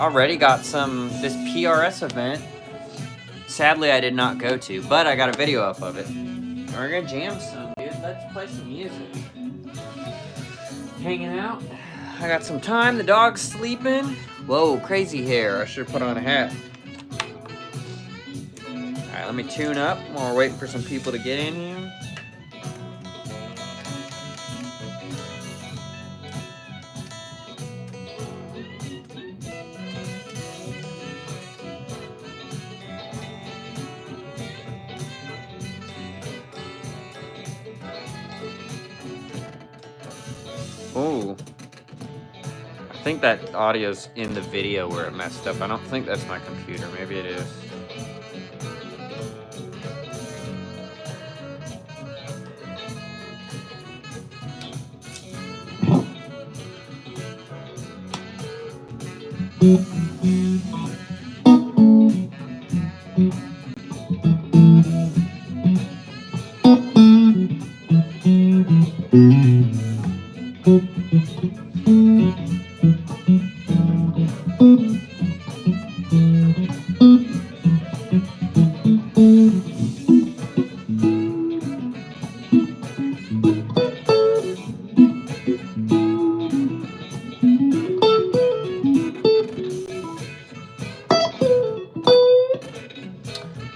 already got this PRS event. Sadly, I did not go to, but I got a video up of it. We're gonna jam some, dude. Let's play some music. Hanging out. I got some time. The dog's sleeping. Whoa, crazy hair. I should have put on a hat. Alright, let me tune up while we're waiting for some people to get in here. Oh, I think that audio's in the video where it messed up. I don't think that's my computer. Maybe it is.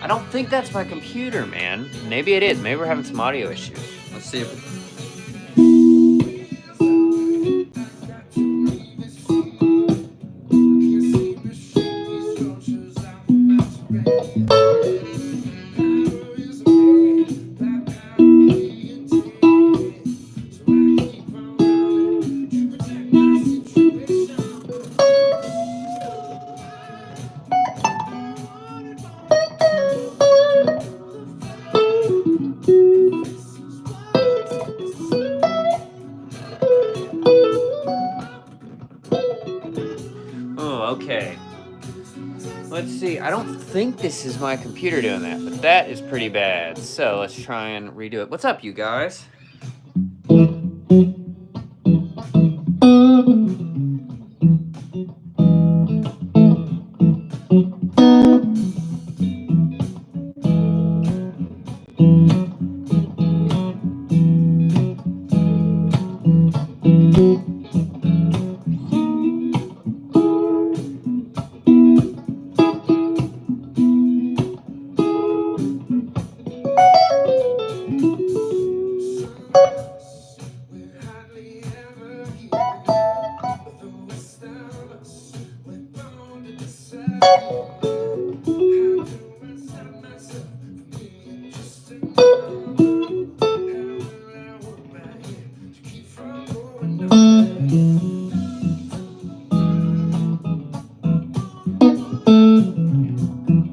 I don't think that's my computer, man. Maybe it is. Maybe we're having some audio issues. Let's see if it... Okay. Let's see. I don't think this is my computer doing that, but that is pretty bad. So let's try and redo it. What's up, you guys?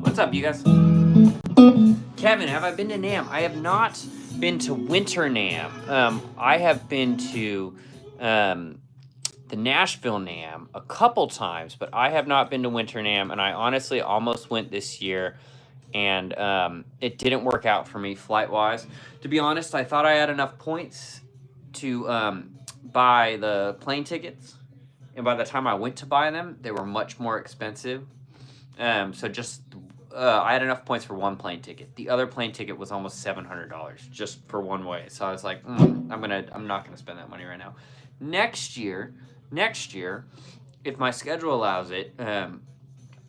What's up, you guys? Kevin, have I been to NAMM? I have not been to Winter NAMM. I have been to the Nashville NAMM a couple times, but I have not been to Winter NAMM, and I honestly almost went this year, and it didn't work out for me flight-wise. To be honest, I thought I had enough points to buy the plane tickets, and by the time I went to buy them, they were much more expensive. So just I had enough points for one plane ticket. The other plane ticket was almost $700 just for one way. So I was like, I'm not gonna spend that money right now. Next year, if my schedule allows it,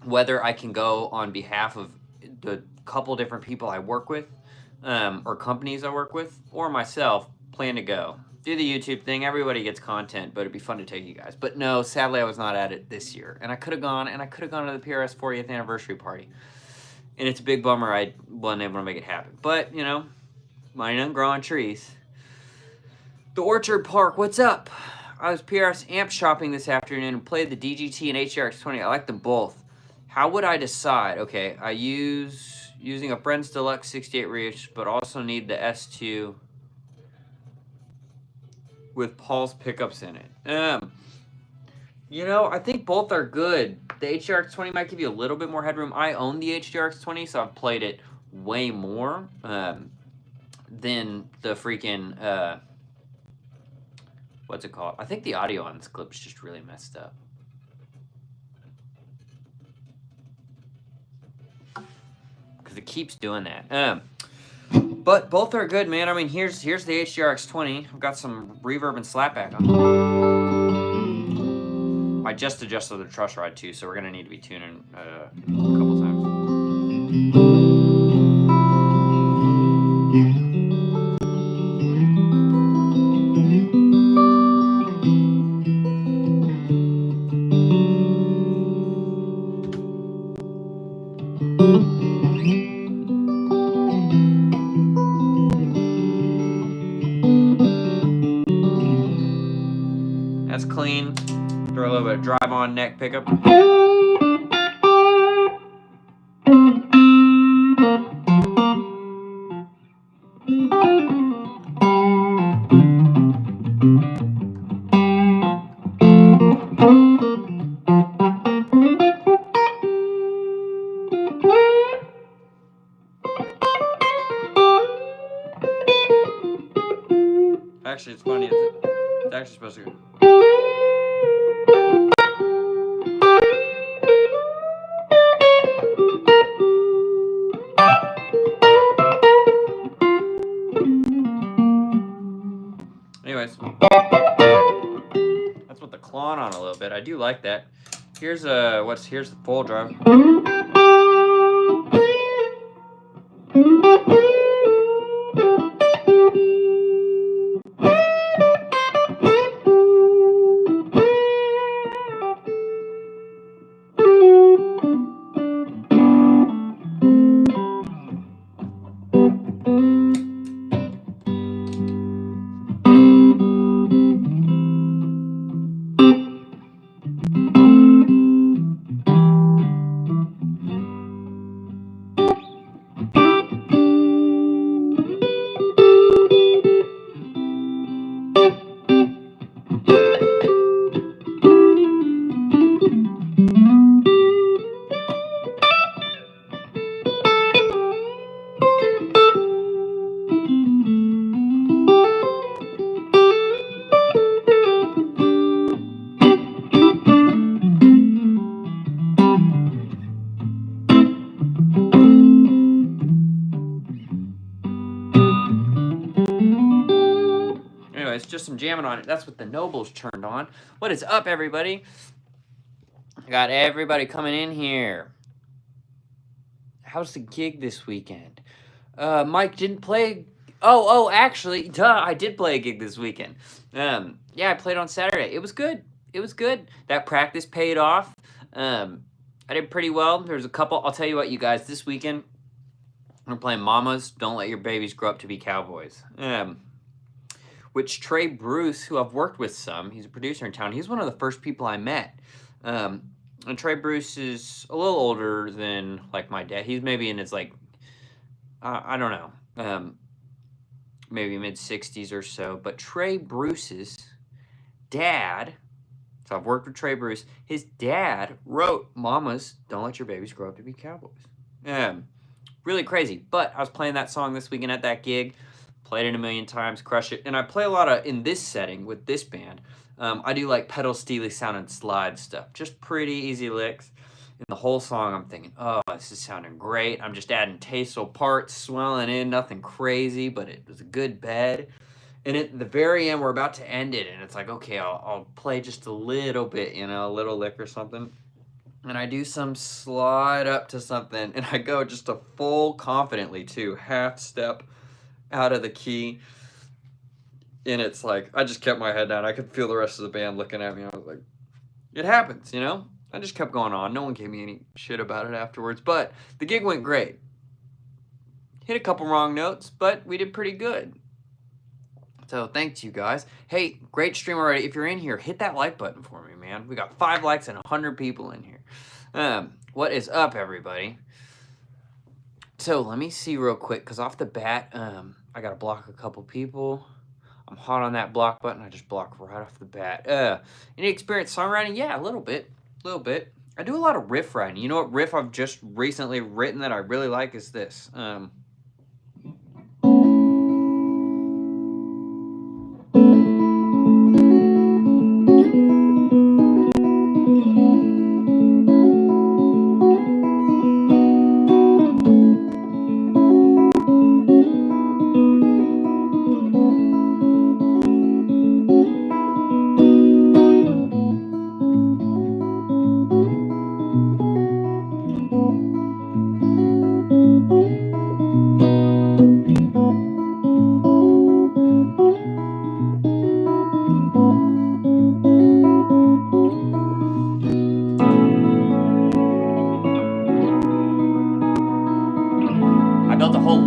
whether I can go on behalf of the couple different people I work with, or companies I work with, or myself, plan to go. Do the YouTube thing. Everybody gets content, but it'd be fun to take you guys. But no, sadly, I was not at it this year. And I could have gone, and I could have gone to the PRS 40th anniversary party. And it's a big bummer I wasn't able to make it happen. But, you know, money doesn't grow on trees. The Orchard Park, what's up? I was PRS amp shopping this afternoon and played the DGT and HRX20. I like them both. How would I decide? Okay, I using a Friends Deluxe 68 reach, but also need the S2 with Paul's pickups in it. You know, I think both are good. The HRX20 might give you a little bit more headroom. I own the HRX20, so I've played it way more than the freaking, what's it called? I think the audio on this clip is just really messed up. because it keeps doing that. But both are good, man. I mean, here's the HDRX20. I've got some reverb and slapback on. I just adjusted the truss rod too, so we're gonna need to be tuning a couple times. That's clean. Throw a little bit of drive on neck pickup. Actually, it's funny. It's actually supposed to go. Anyways, that's with the clawing on a little bit. I do like that. Here's here's the full drive. Anyways, just some jamming on it. That's what the Noble's turned on. What is up, everybody? I got everybody coming in here. How's the gig this weekend? Mike didn't play. Oh, actually, I did play a gig this weekend. Yeah, I played on Saturday. It was good. That practice paid off. I did pretty well. There's a couple. I'll tell you what, you guys. This weekend, we're playing Mamas. Don't Let Your Babies Grow Up to Be Cowboys. Which Trey Bruce, who I've worked with some, he's a producer in town. He's one of the first people I met. And Trey Bruce is a little older than like my dad. He's maybe in his like, I don't know, maybe mid-60s or so. But Trey Bruce's dad, so I've worked with Trey Bruce, his dad wrote Mamas, Don't Let Your Babies Grow Up to Be Cowboys. Really crazy. But I was playing that song this weekend at that gig. Played it a million times, crush it. And I play a lot of, in this setting with this band, I do like pedal steely sound and slide stuff. Just pretty easy licks. And the whole song I'm thinking, oh, this is sounding great. I'm just adding tasteful parts, swelling in, nothing crazy, but it was a good bed. And at the very end, we're about to end it, and it's like, okay, I'll play just a little bit, you know, a little lick or something. And I do some slide up to something, and I go just a full confidently, too, half step out of the key, and it's like I just kept my head down. I could feel the rest of the band looking at me. I was like, it happens, you know. I just kept going on. No one gave me any shit about it afterwards, but the gig went great. Hit a couple wrong notes, but we did pretty good. So thanks, you guys. Hey, great stream already. If you're in here, hit that like button for me, man. We got 5 likes and 100 people in here. What is up, everybody? So let me see real quick, because off the bat, I got to block a couple people. I'm hot on that block button. I just block right off the bat. Any experience songwriting? Yeah, a little bit. I do a lot of riff writing. You know what riff I've just recently written that I really like is this.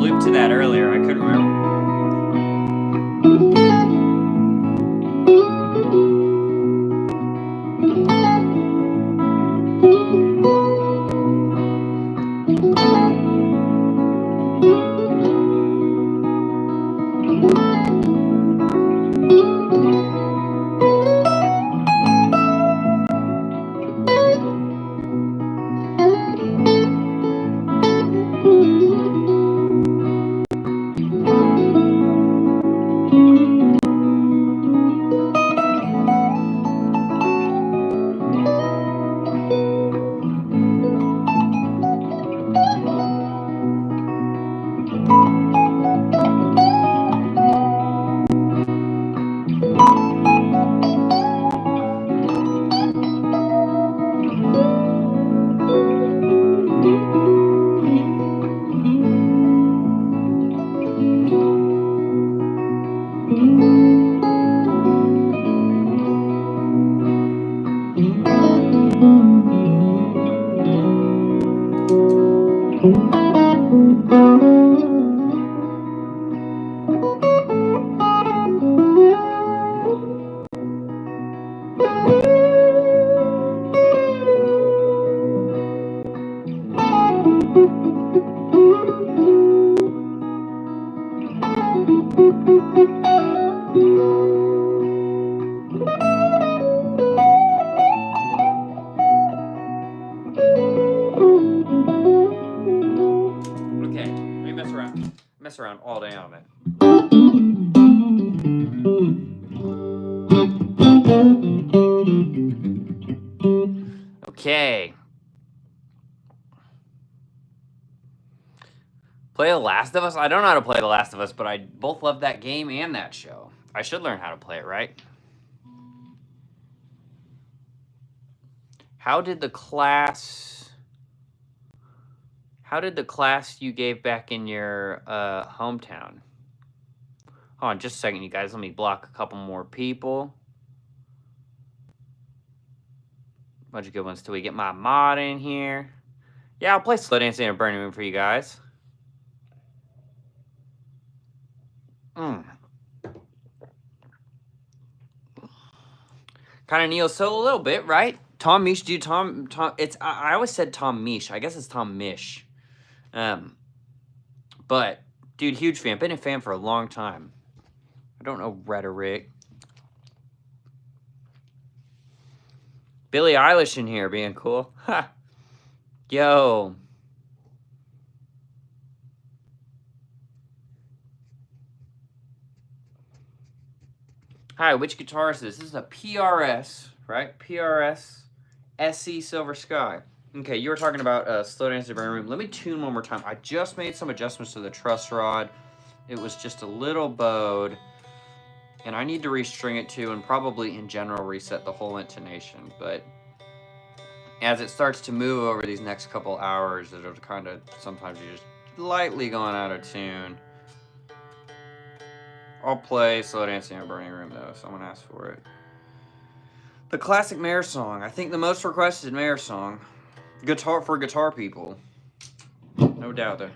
loop to that earlier. I couldn't remember. Okay, let me mess around all day on it. Okay. Play The Last of Us? I don't know how to play The Last of Us, but I both love that game and that show. I should learn how to play it, right? How did the class you gave back in your hometown? Hold on just a second, you guys. Let me block a couple more people. Bunch of good ones till we get my mod in here. Yeah, I'll play Slow Dancing in a Burning Room for you guys. Kind of neo soul a little bit, right? Tom Misch, dude. Tom. It's I always said Tom Misch. I guess it's Tom Misch. But dude, huge fan. Been a fan for a long time. I don't know rhetoric. Billie Eilish in here being cool. Ha. Yo. Hi, which guitar is this? This is a PRS, right? PRS SE Silver Sky. Okay, you were talking about Slow Dance in the Burning Room. Let me tune one more time. I just made some adjustments to the truss rod. It was just a little bowed. And I need to restring it too, and probably in general reset the whole intonation. But as it starts to move over these next couple hours, it'll kind of, sometimes you're just lightly going out of tune. I'll play Slow Dancing in a Burning Room though, someone asked for it. The classic Mare song. I think the most requested Mare song. Guitar for guitar people. No doubt there.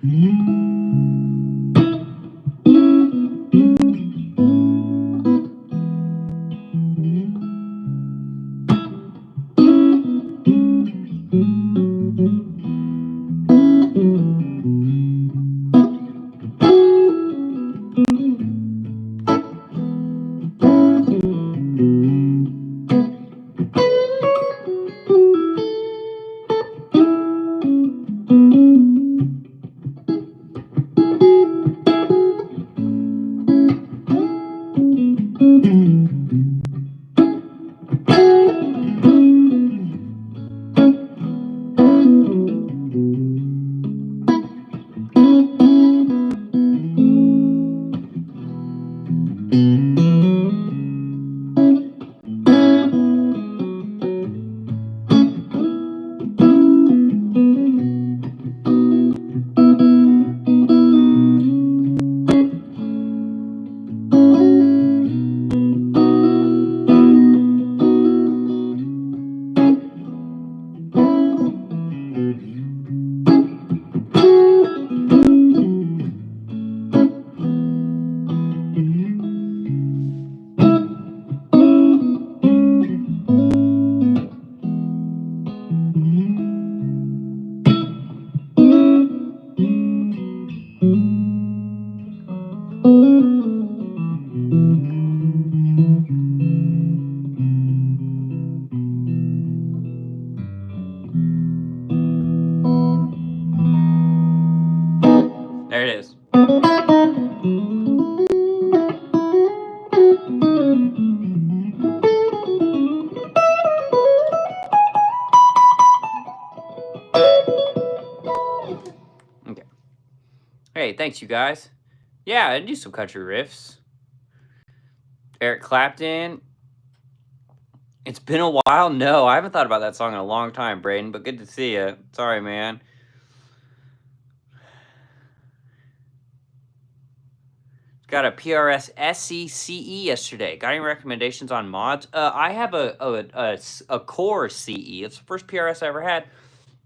Okay. Hey, thanks, you guys. Yeah, I do some country riffs. Eric Clapton. It's been a while. No, I haven't thought about that song in a long time, Braden, but good to see you. Sorry, man. Got a PRS SCCE yesterday. Got any recommendations on mods? I have a core CE. It's the first PRS I ever had,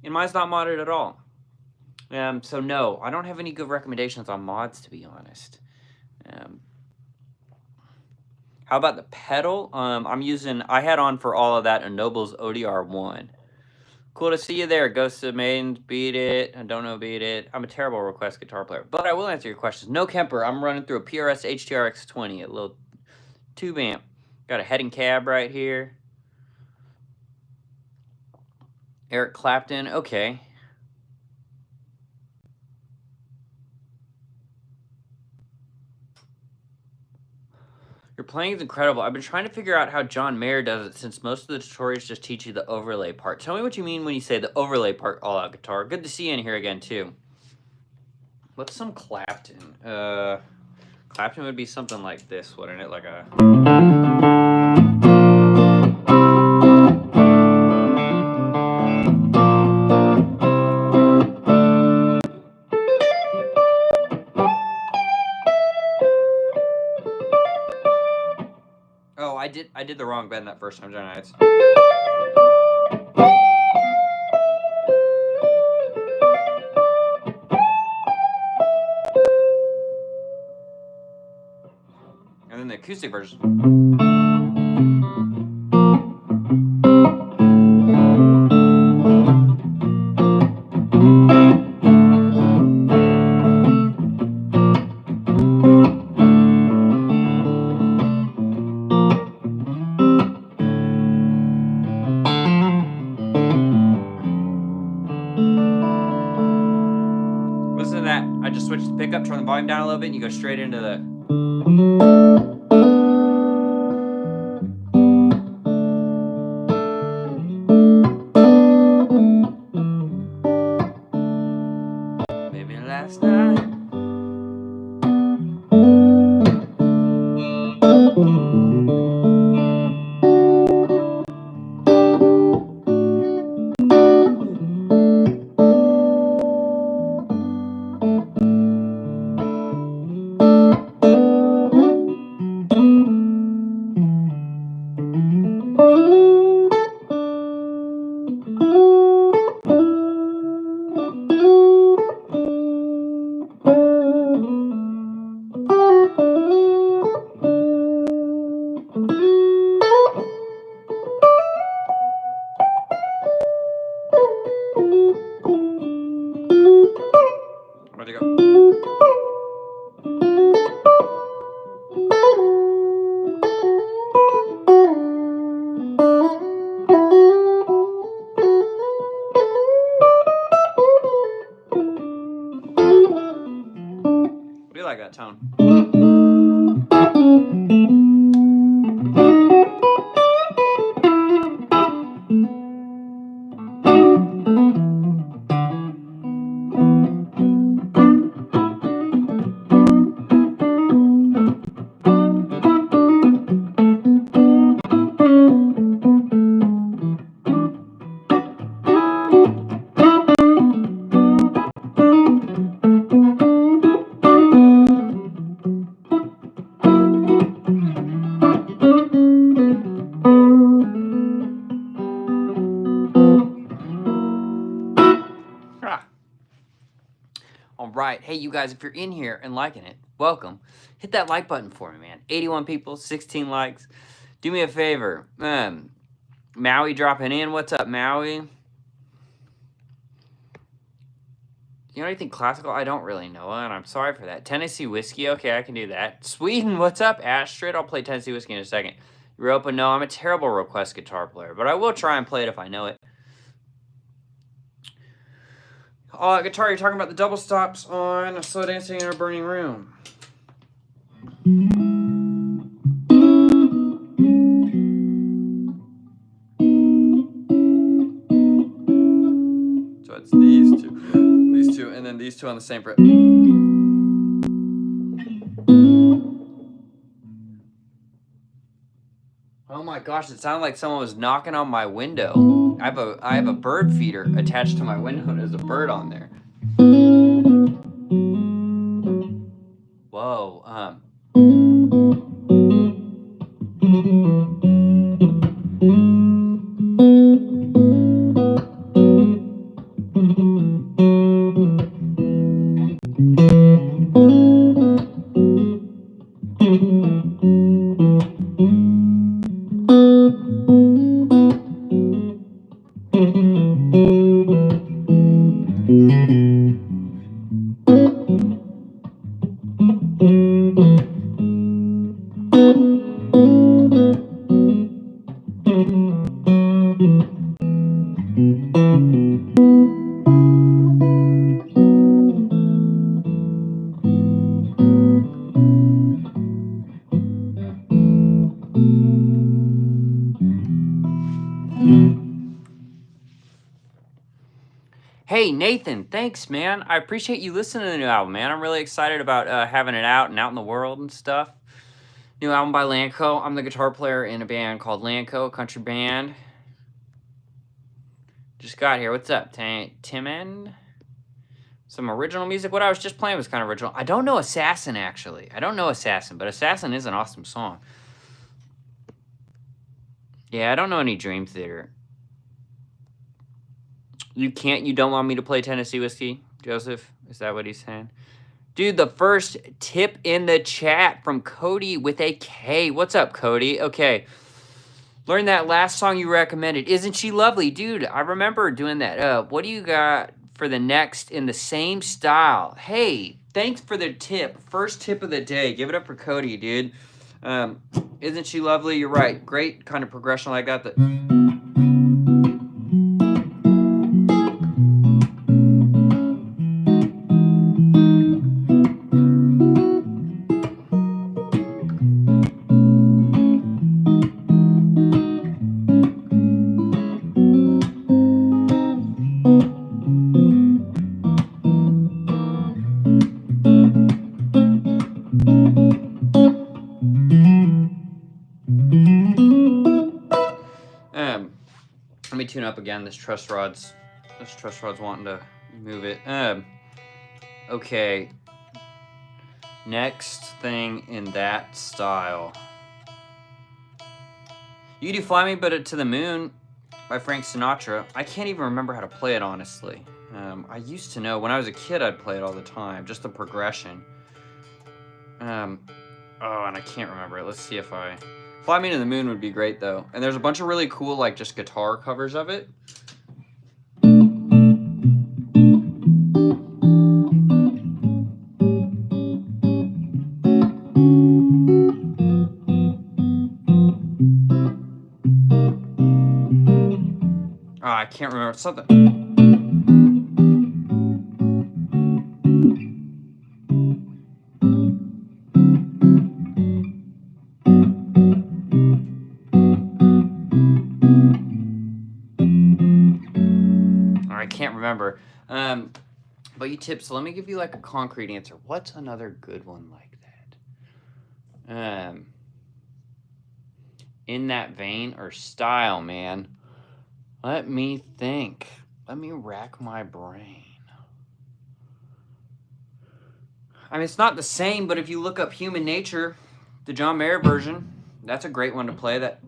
and mine's not modded at all. So no, I don't have any good recommendations on mods, to be honest. How about the pedal? I had on for all of that a Noble's ODR1. Cool to see you there. Ghosts of Maidens, beat it. I don't know, beat it. I'm a terrible request guitar player, but I will answer your questions. No Kemper. I'm running through a PRS HTRX20, a little tube amp. Got a head and cab right here. Eric Clapton. Okay. Your playing is incredible. I've been trying to figure out how John Mayer does it since most of the tutorials just teach you the overlay part. Tell me what you mean when you say the overlay part all-out guitar. Good to see you in here again, too. What's some Clapton? Clapton would be something like this, wouldn't it? Like a... Oh, I did the wrong bend that first time, didn't I? It's... And then the acoustic version. Listen to that. I just switched the pickup, turn the volume down a little bit, and you go straight into the... Maybe last night. Where'd it go? What do you like that tone? All right. Hey, you guys, if you're in here and liking it, welcome. Hit that like button for me, man. 81 people, 16 likes. Do me a favor. Maui dropping in. What's up, Maui? You know anything classical? I don't really know, and I'm sorry for that. Tennessee Whiskey. Okay, I can do that. Sweden, what's up? Astrid, I'll play Tennessee Whiskey in a second. Europa, no, I'm a terrible request guitar player, but I will try and play it if I know it. Oh, guitar, you're talking about the double stops on Slow Dancing in a Burning Room. So it's these two, and then these two on the same fret. Oh my gosh, it sounded like someone was knocking on my window. I have a bird feeder attached to my window, and there's a bird on there. Whoa. Hey, Nathan, thanks, man. I appreciate you listening to the new album, man. I'm really excited about having it out and out in the world and stuff. New album by Lanco. I'm the guitar player in a band called Lanco, a country band. Just got here. What's up, Timon? Some original music. What I was just playing was kind of original. I don't know Assassin, actually. I don't know Assassin, but Assassin is an awesome song. Yeah, I don't know any Dream Theater. You don't want me to play Tennessee Whiskey, Joseph? Is that what he's saying? Dude, the first tip in the chat from Cody with a K. What's up, Cody? Okay. Learn that last song you recommended. Isn't She Lovely? Dude, I remember doing that. What do you got for the next in the same style? Hey, thanks for the tip. First tip of the day. Give it up for Cody, dude. Isn't She Lovely? You're right. Great kind of progression like that. Let me tune up again. This truss rod's wanting to move it. Okay. Next thing in that style. You do Fly Me But to the Moon by Frank Sinatra. I can't even remember how to play it, honestly. I used to know. When I was a kid, I'd play it all the time. Just the progression. Oh, and I can't remember it. Let's see if I... Fly Me to the Moon would be great, though. And there's a bunch of really cool, like, just guitar covers of it. Oh, I can't remember. Something... remember. But you tips, so let me give you like a concrete answer. What's another good one like that? In that vein or style, man. Let me think. Let me rack my brain. I mean, it's not the same, but if you look up Human Nature, the John Mayer version, that's a great one to play. That.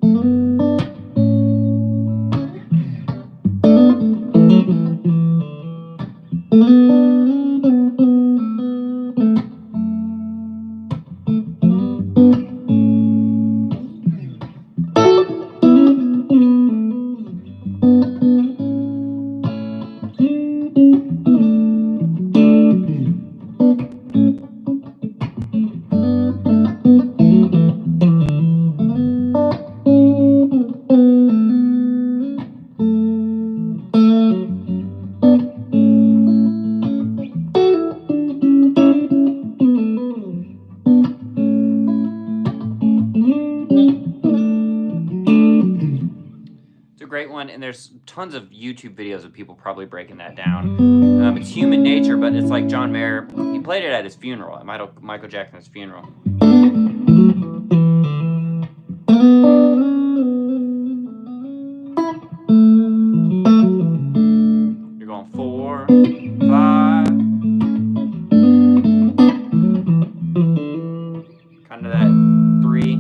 and there's tons of YouTube videos of people probably breaking that down. It's human nature, but it's like John Mayer. He played it at his funeral, at Michael Jackson's funeral. You're going 4, 5. Kind of that 3,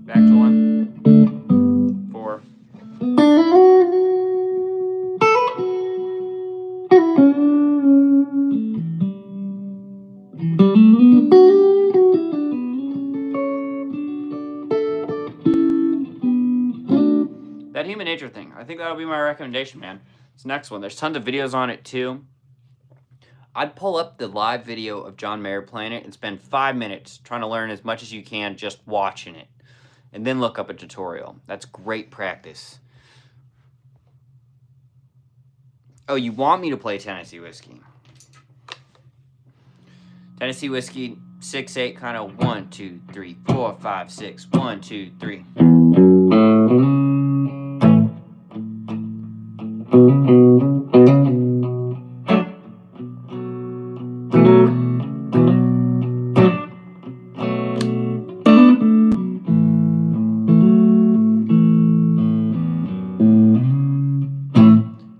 back to 1, 4. That human nature thing, I think that'll be my recommendation, man. This next one, there's tons of videos on it too. I'd pull up the live video of John Mayer playing it and spend 5 minutes trying to learn as much as you can just watching it. And then look up a tutorial. That's great practice. Oh, you want me to play Tennessee Whiskey? Tennessee Whiskey, 6/8, kind of 1, 2, 3, 4, 5, 6, 1, 2, 3.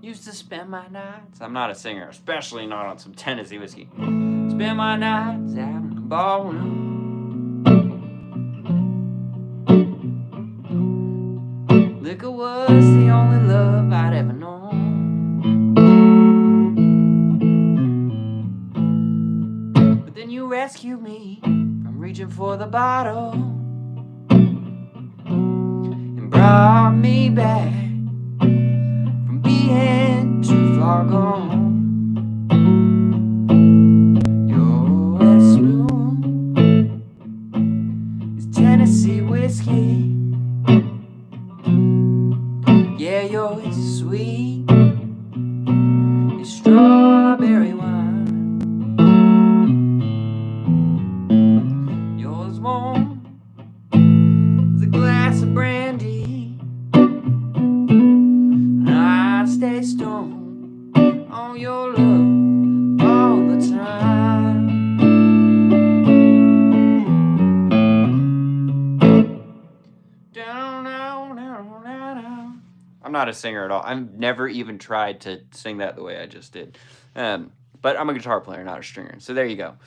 Used to spend my nights. I'm not a singer, especially not on some Tennessee Whiskey. Spend my nights out in the ballroom. Liquor was the only love I'd ever known. But then you rescued me from reaching for the bottle and brought me back from being too far gone. You're as smooth as Tennessee Whiskey. Yeah, you're as sweet as strawberry wine. You're as warm as a glass of brandy. And I stay stoned on your love all the time. Down, down, down, down, down. I'm not a singer at all. I've never even tried to sing that the way I just did. But I'm a guitar player, not a stringer. So there you go.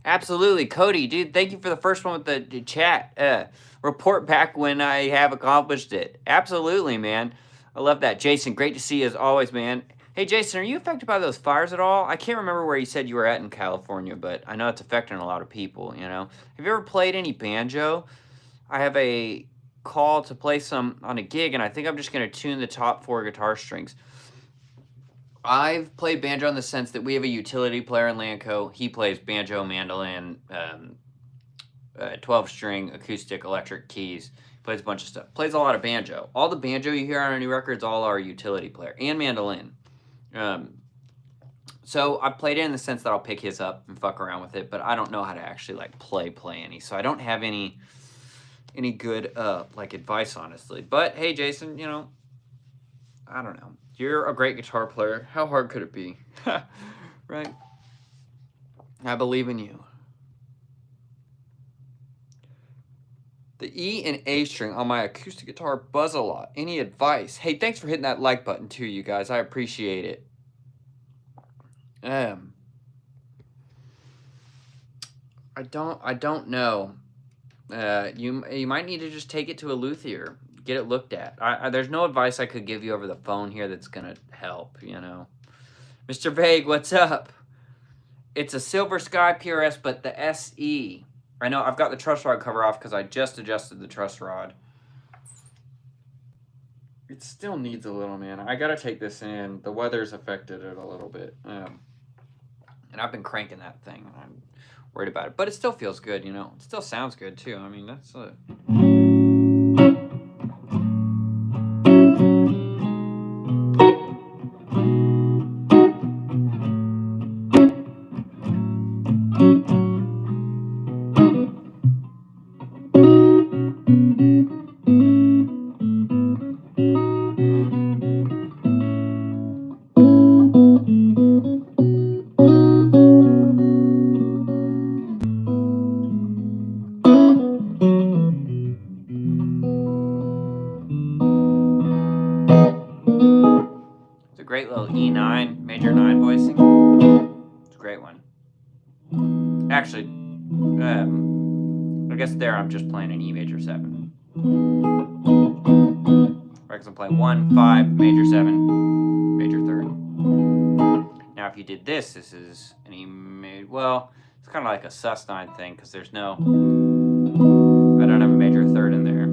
Absolutely. Cody, dude, thank you for the first one with the chat. Report back when I have accomplished it. Absolutely, man. I love that. Jason, great to see you as always, man. Hey, Jason, are you affected by those fires at all? I can't remember where you said you were at in California, but I know it's affecting a lot of people, you know. Have you ever played any banjo? I have a call to play some on a gig, and I think I'm just going to tune the top 4 guitar strings. I've played banjo in the sense that we have a utility player in Lanco. He plays banjo, mandolin, 12-string, acoustic, electric keys. Plays a bunch of stuff. Plays a lot of banjo. All the banjo you hear on our new records, all our utility player. And mandolin. So I played it in the sense that I'll pick his up and fuck around with it, but I don't know how to actually like play any. So I don't have any good like advice, honestly. But hey, Jason, you know, I don't know. You're a great guitar player. How hard could it be? Right? I believe in you. The E and A string on my acoustic guitar buzz a lot. Any advice? Hey, thanks for hitting that like button too, you guys. I appreciate it. I don't know. You might need to just take it to a luthier. Get it looked at. There's no advice I could give you over the phone here that's gonna help, you know. Mr. Vague, what's up? It's a Silver Sky PRS, but the SE. I know I've got the truss rod cover off because I just adjusted the truss rod. It still needs a little, man. I gotta take this in. The weather's affected it a little bit. And I've been cranking that thing. And I'm worried about it. But it still feels good, you know. It still sounds good, too. I mean, that's a... great little E9, major 9 voicing. It's a great one. Actually, I guess there I'm just playing an E major 7. Because I'm playing 1, 5, major 7, major 3rd. Now if you did this is an E major, well, it's kind of like a sus9 thing because there's no, I don't have a major 3rd in there.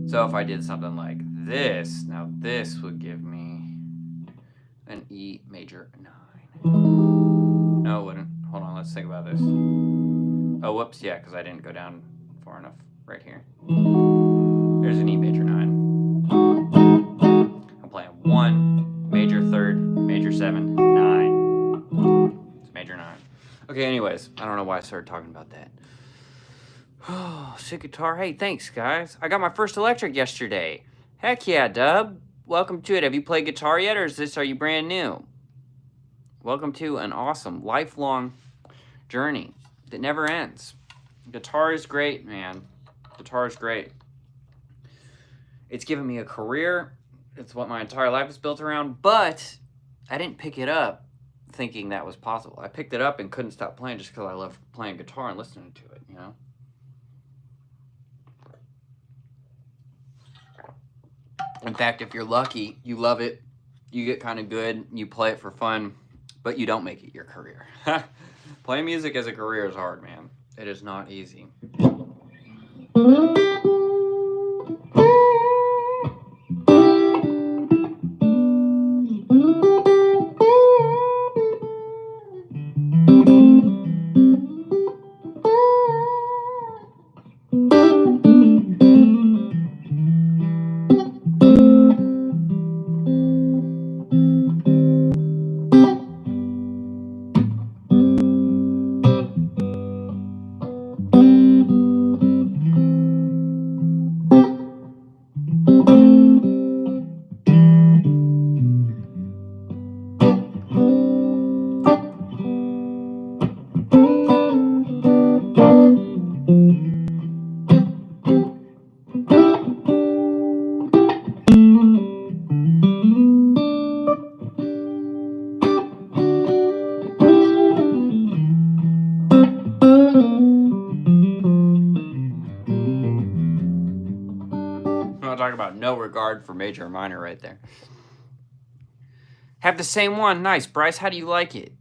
So if I did something like this, now this would give me an E major 9. No, it wouldn't. Hold on, let's think about this. Oh, whoops, yeah, because I didn't go down far enough right here. There's an E major 9. I'm playing 1, major 3rd, major 7, 9. It's major 9. Okay, anyways, I don't know why I started talking about that. Oh, sick guitar. Hey, thanks, guys. I got my first electric yesterday. Heck yeah, Dub. Welcome to it. Have you played guitar yet, or are you brand new? Welcome to an awesome, lifelong journey that never ends. Guitar is great, man. Guitar is great. It's given me a career. It's what my entire life is built around, but I didn't pick it up thinking that was possible. I picked it up and couldn't stop playing just because I love playing guitar and listening to it, you know? In fact, if you're lucky, you love it, you get kind of good, you play it for fun, but you don't make it your career. Playing music as a career is hard, man. It is not easy. Talk about no regard for major or minor right there. Have the same one. Nice. Bryce, how do you like it?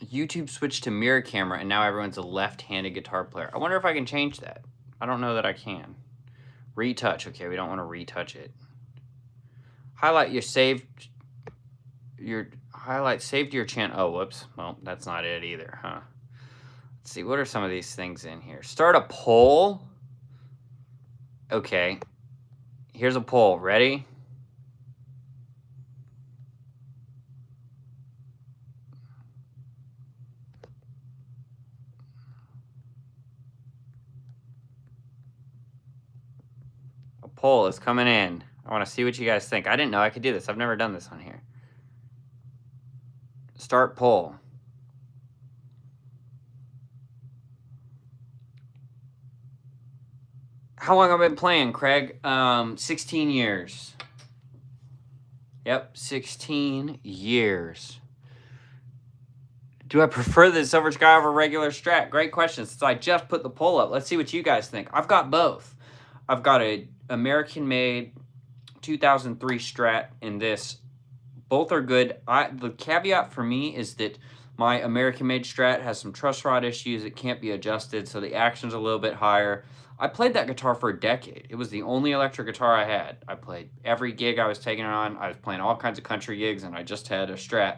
YouTube switched to mirror camera and now everyone's a left-handed guitar player. I wonder if I can change that. I don't know that I can. Retouch. Okay, we don't want to retouch it. Highlight your saved your saved your channel. Oh, whoops. Well, that's not it either, huh? Let's see. What are some of these things in here? Start a poll. Okay, here's a poll. Ready? A poll is coming in. I want to see what you guys think. I didn't know I could do this. I've never done this on here. Start poll. How long have I been playing, Craig? 16 years. Yep, 16 years. Do I prefer the Silver Sky over regular Strat? Great question. Since I just put the poll up, let's see what you guys think. I've got both. I've got a American-made 2003 Strat and this. Both are good. The caveat for me is that my American-made Strat has some truss rod issues. It can't be adjusted, so the action's a little bit higher. I played that guitar for a decade. It was the only electric guitar I had. I played every gig I was taking on. I was playing all kinds of country gigs, and I just had a Strat.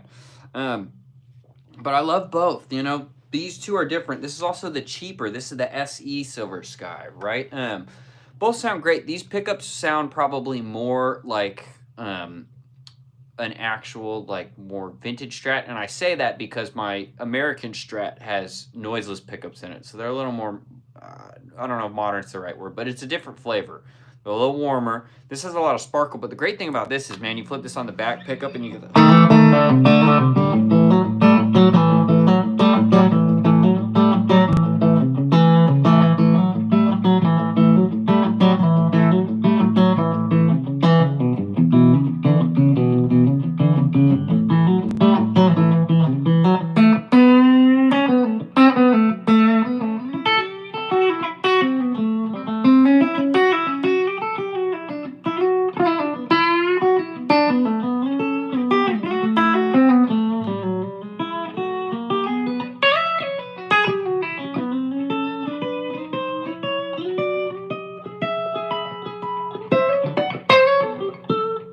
But I love both. You know, these two are different. This is also the cheaper. This is the SE Silver Sky, right? Both sound great. These pickups sound probably more like an actual, like, more vintage Strat. And I say that because my American Strat has noiseless pickups in it. So they're a little more... I don't know if modern's the right word, but it's a different flavor. They're a little warmer. This has a lot of sparkle, but the great thing about this is, man, you flip this on the back pickup and you get the...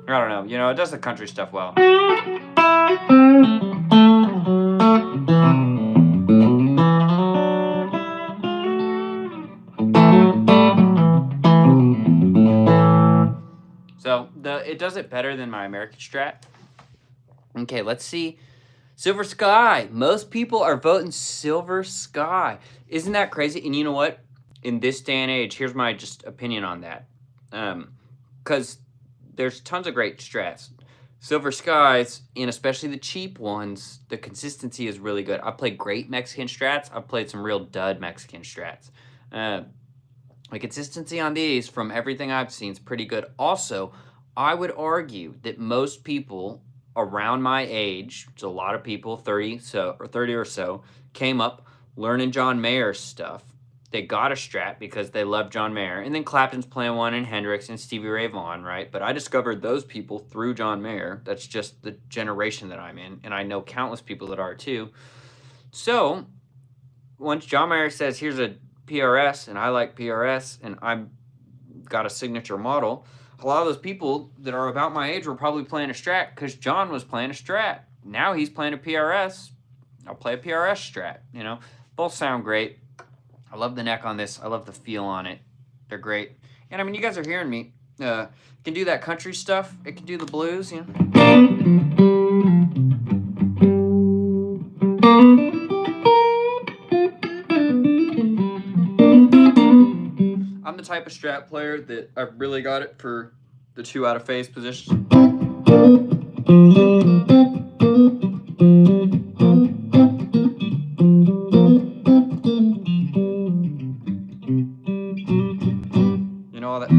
I don't know. You know, it does the country stuff well. So it does it better than my American Strat. Okay, let's see. Silver Sky. Most people are voting Silver Sky. Isn't that crazy? And you know what? In this day and age, here's my just opinion on that. Because there's tons of great strats. Silver Skies, and especially the cheap ones, the consistency is really good. I've played great Mexican strats. I've played some real dud Mexican strats. The consistency on these, from everything I've seen, is pretty good. Also, I would argue that most people around my age, which a lot of people, 30 or so, came up learning John Mayer's stuff. They got a strat because they love John Mayer. And then Clapton's playing one, and Hendrix and Stevie Ray Vaughan, right? But I discovered those people through John Mayer. That's just the generation that I'm in. And I know countless people that are too. So once John Mayer says, here's a PRS, and I like PRS, and I've got a signature model, a lot of those people that are about my age were probably playing a strat because John was playing a strat. Now he's playing a PRS. I'll play a PRS strat, you know. Both sound great. I love the neck on this. I love the feel on it. They're great. And I mean, you guys are hearing me. It can do that country stuff. It can do the blues, you know. I'm the type of strat player that I really got it for the 2 out of phase positions. You know all that.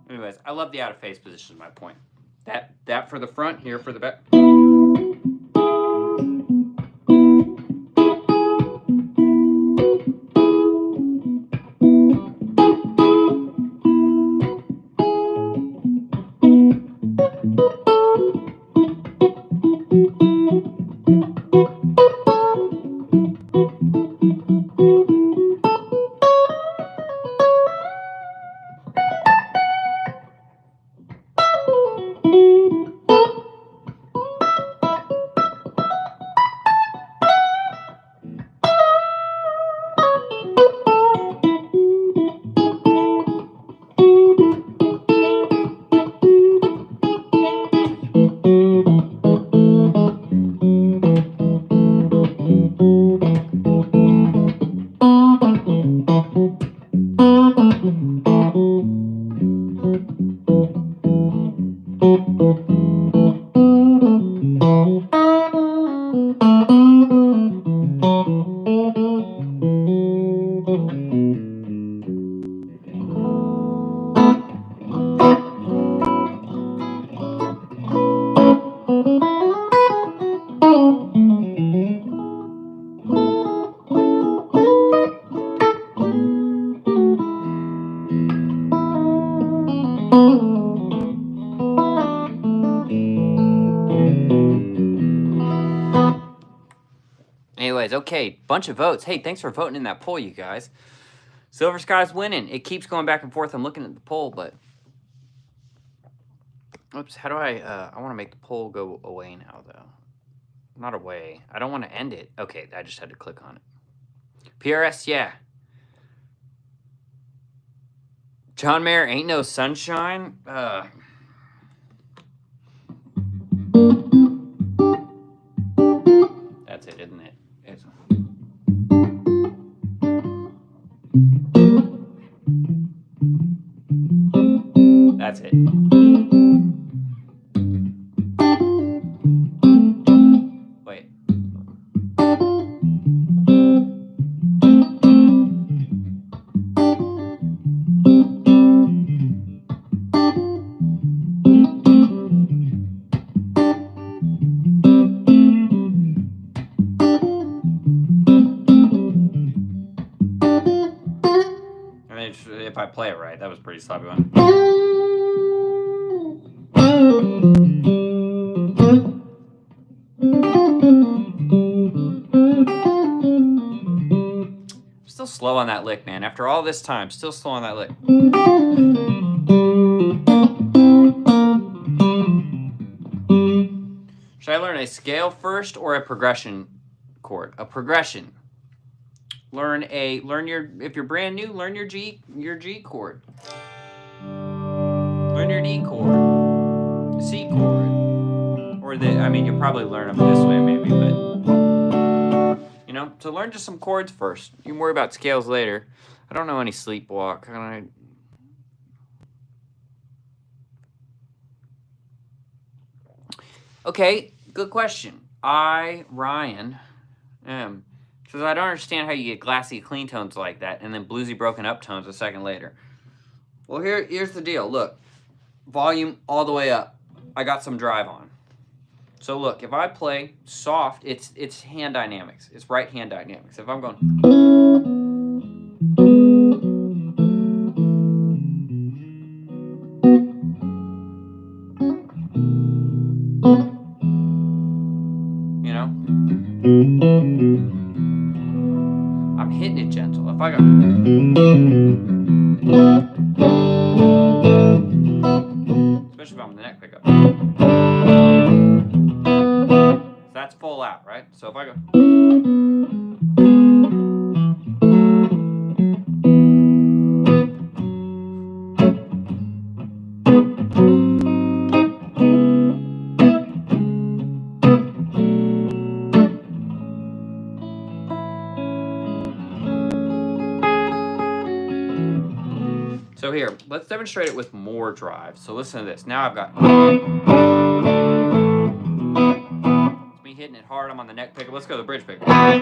Anyways, I love the out of phase position is my point. That for the front, here for the back. Anyways, okay, bunch of votes. Hey, thanks for voting in that poll, you guys. Silver Sky's winning. It keeps going back and forth. I'm looking at the poll, but... Oops, how do I want to make the poll go away now, though. not away. I don't want to end it. Okay, I just had to click on it. PRS, yeah. John Mayer, Ain't No Sunshine. That's it, isn't it? That's it. Wait. I mean, if I play it right, that was a pretty sloppy one. Still slow on that lick, man. After all this time, still slow on that lick. Should I learn a scale first or a progression chord? A progression. If you're brand new, learn your G chord. Learn your D chord, C chord, or you'll probably learn them this way maybe, but so learn just some chords first. You can worry about scales later. I don't know any sleepwalk. Okay, good question. Ryan, says I don't understand how you get glassy clean tones like that and then bluesy broken up tones a second later. Well, here's the deal. Look, volume all the way up. I got some drive on. So look, if I play soft, it's hand dynamics. It's right hand dynamics. If I'm going, I'm hitting it gentle. If I go, especially if I'm on the neck pickup. So that's full out, right? So if I go, so here, let's demonstrate it with more drive. So listen to this. Now I've got, it's me hitting it hard. I'm on the neck pickup. Let's go to the bridge pickup. I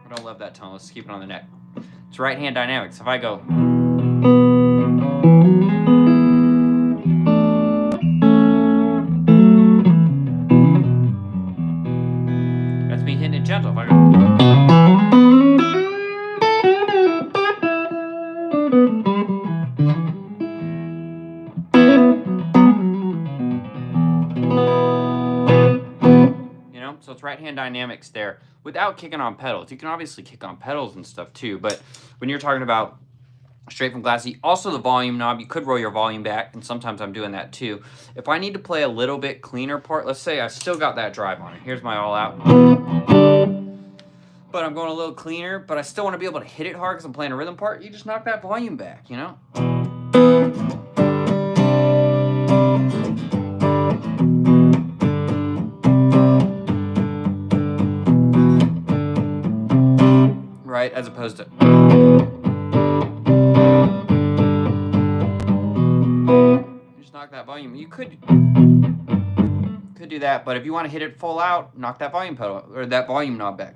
don't love that tone. Let's keep it on the neck. It's right hand dynamics. If I go, that's me hitting it gentle. If I go, so it's right hand dynamics there without kicking on pedals. You can obviously kick on pedals and stuff too, but when you're talking about straight from glassy, also the volume knob, you could roll your volume back, and sometimes I'm doing that too. If I need to play a little bit cleaner part, let's say I still got that drive on it. Here's my all out. But I'm going a little cleaner, but I still want to be able to hit it hard because I'm playing a rhythm part. You just knock that volume back, Right, as opposed to just knock that volume. You could do that, but if you want to hit it full out, knock that volume pedal or that volume knob back.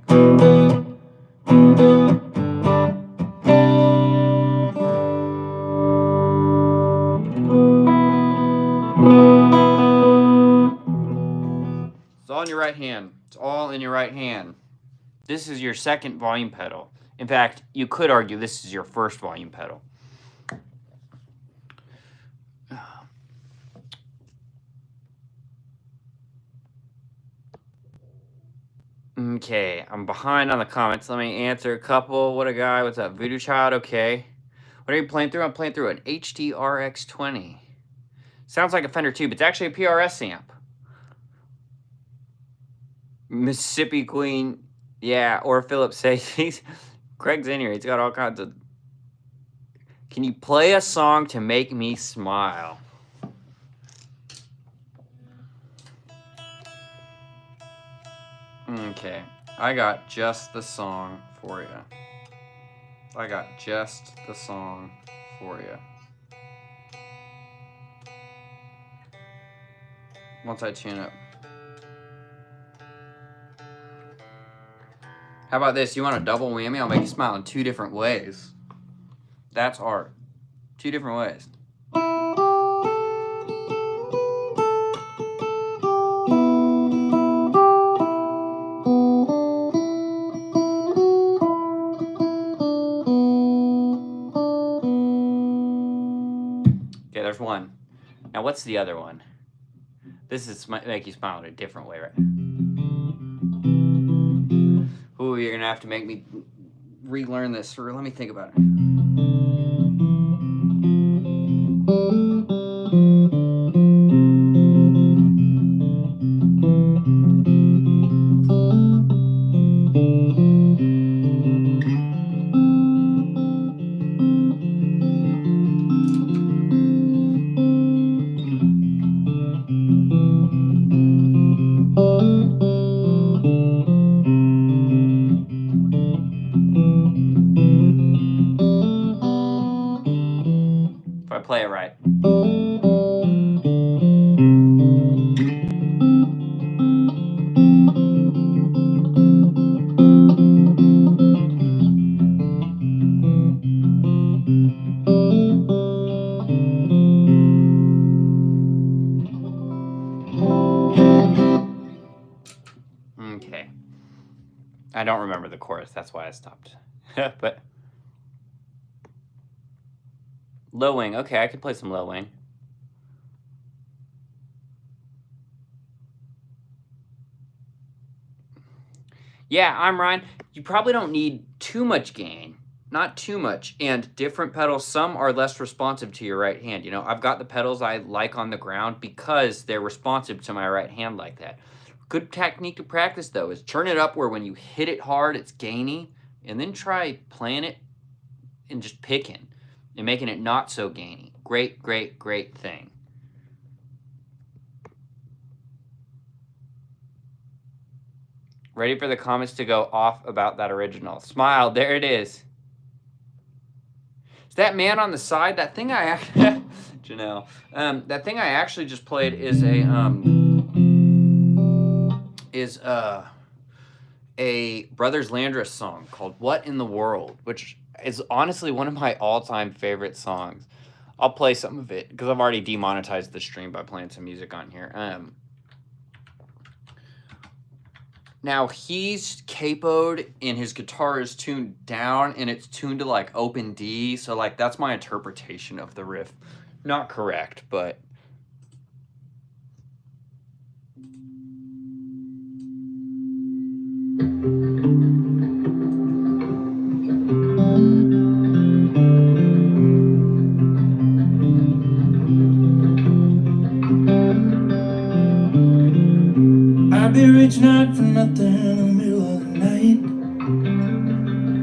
It's all in your right hand. It's all in your right hand. This is your second volume pedal. In fact, you could argue this is your first volume pedal. Okay, I'm behind on the comments. Let me answer a couple. What a guy. What's up? Voodoo Child, okay. What are you playing through? I'm playing through an HDR 20. Sounds like a Fender tube. It's actually a PRS amp. Mississippi Queen. Yeah, or Philip says Craig's in here. He's got all kinds of. Can you play a song to make me smile? Okay, I got just the song for you. I got just the song for you. Once I tune up. How about this? You want a double whammy? I'll make you smile in 2 different ways. That's art. 2 different ways. Okay, there's one. Now, what's the other one? This is make you smile in a different way, right? Ooh, you're gonna have to make me relearn this, or let me think about it. If I play it right. Okay. I don't remember the chorus. That's why I stopped. But low wing. Okay, I could play some low wing. Yeah, I'm Ryan. You probably don't need too much gain. Not too much. And different pedals, some are less responsive to your right hand. You know, I've got the pedals I like on the ground because they're responsive to my right hand like that. Good technique to practice, though, is turn it up where when you hit it hard, it's gainy, and then try playing it and just picking and making it not so gainy. Great, great, great thing. Ready for the comments to go off about that original. Smile, there it is. Is that man on the side? That thing I Janelle. That thing I actually just played is a Brothers Landreth song called "What in the World," which is honestly one of my all-time favorite songs. I'll play some of it because I've already demonetized the stream by playing some music on here. Now he's capoed and his guitar is tuned down and it's tuned to like open D. So like that's my interpretation of the riff. Not correct, but. Be reaching out for nothing in the middle of the night.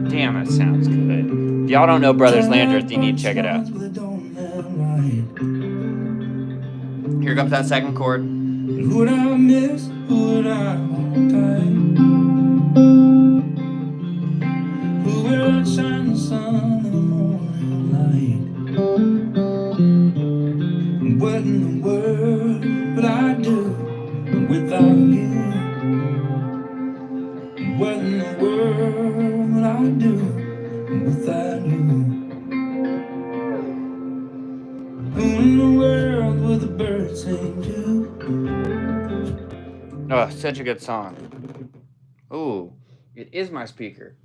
Damn, it sounds good. If y'all don't know Brothers Landreth, you need to check it out. Here comes that second chord. Who would I miss? Who would I hold tight? Who will outshine the sun in the morning light? What in the world would I do without you? What in the world would I do without you? Who in the world would the birds sing to? Oh, such a good song. Ooh, it is my speaker.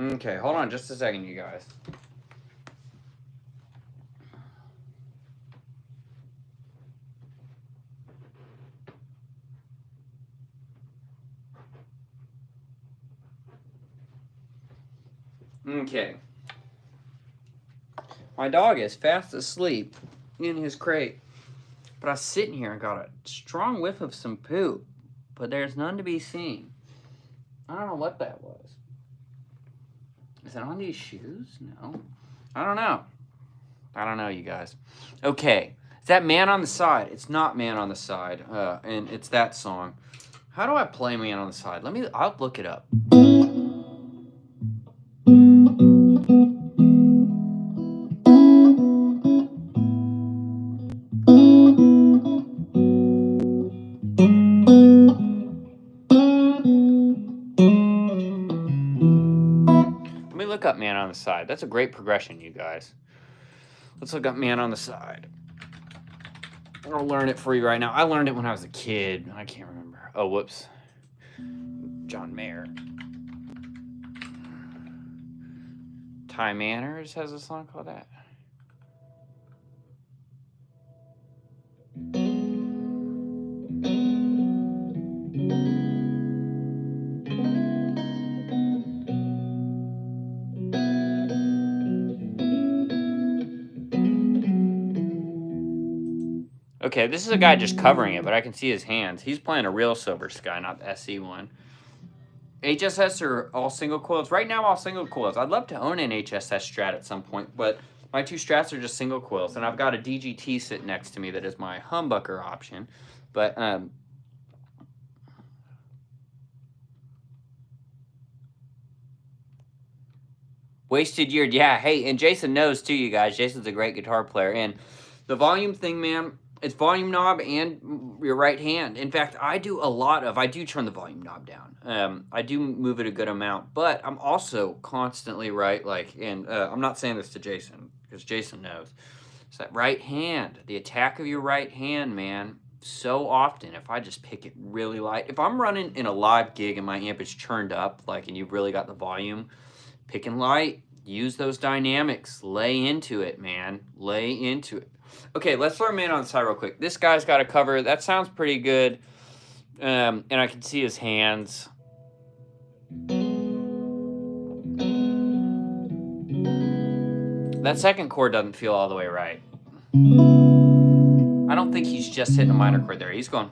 Okay, hold on just a second, you guys. Okay. My dog is fast asleep in his crate. But I was sitting here and got a strong whiff of some poop. but there's none to be seen. I don't know what that was. Is it on these shoes? No. I don't know. I don't know, you guys. Okay. Is that Man on the Side? It's not Man on the Side. And it's that song. How do I play Man on the Side? I'll look it up. Let me look up Man on the Side. That's a great progression, you guys. Let's look up Man on the Side. I'll learn it for you right now. I learned it when I was a kid. I can't remember. Oh, whoops. John Mayer. Ty Manners has a song called that. Okay, this is a guy just covering it, but I can see his hands. He's playing a real Silver Sky, not the SE one. HSS are all single coils. Right now, all single coils. I'd love to own an HSS Strat at some point, but my two Strats are just single coils, and I've got a DGT sitting next to me that is my humbucker option. But Wasted Year, yeah. Hey, and Jason knows too, you guys. Jason's a great guitar player, and the volume thing, man. It's volume knob and your right hand. In fact, I do turn the volume knob down. I do move it a good amount, but I'm also constantly and I'm not saying this to Jason because Jason knows. It's that right hand, the attack of your right hand, man. So often, if I just pick it really light, if I'm running in a live gig and my amp is turned up, and you've really got the volume, picking light, use those dynamics, lay into it, man, lay into it. Okay, let's learn Man on the Side real quick. This guy's got a cover. That sounds pretty good. And I can see his hands. That second chord doesn't feel all the way right. I don't think he's just hitting a minor chord there. He's going.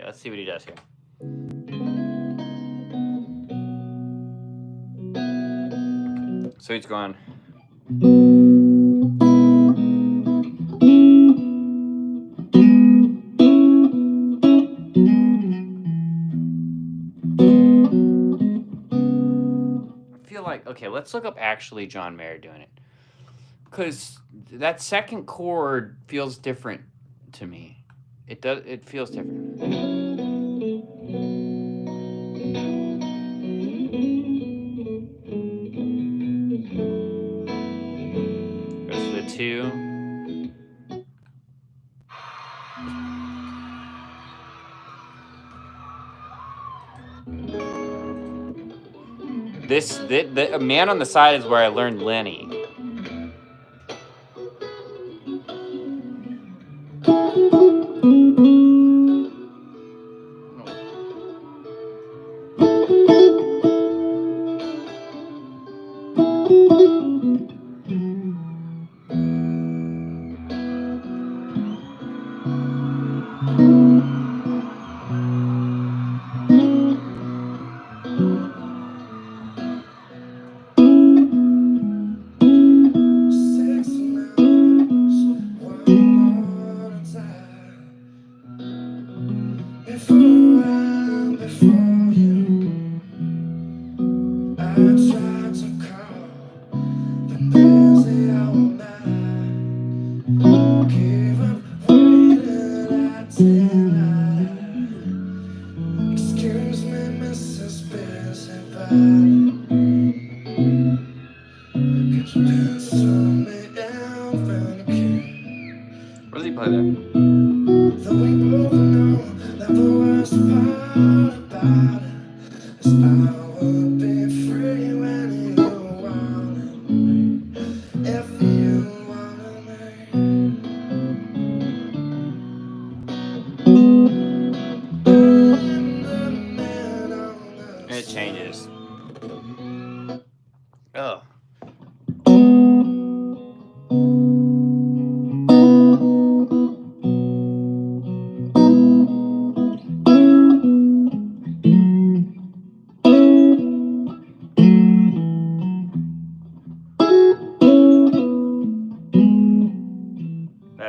Let's see what he does here. So he's going. I feel like, okay, let's look up actually John Mayer doing it. Because that second chord feels different to me. It feels different. Goes to the 2. The Man on the Side is where I learned Lenny. What does he play there?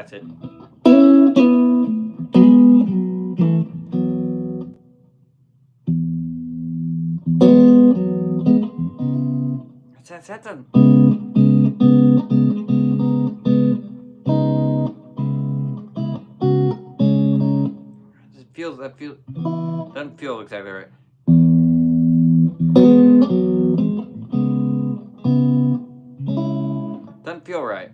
That's it. That's a... Doesn't feel exactly right. Doesn't feel right.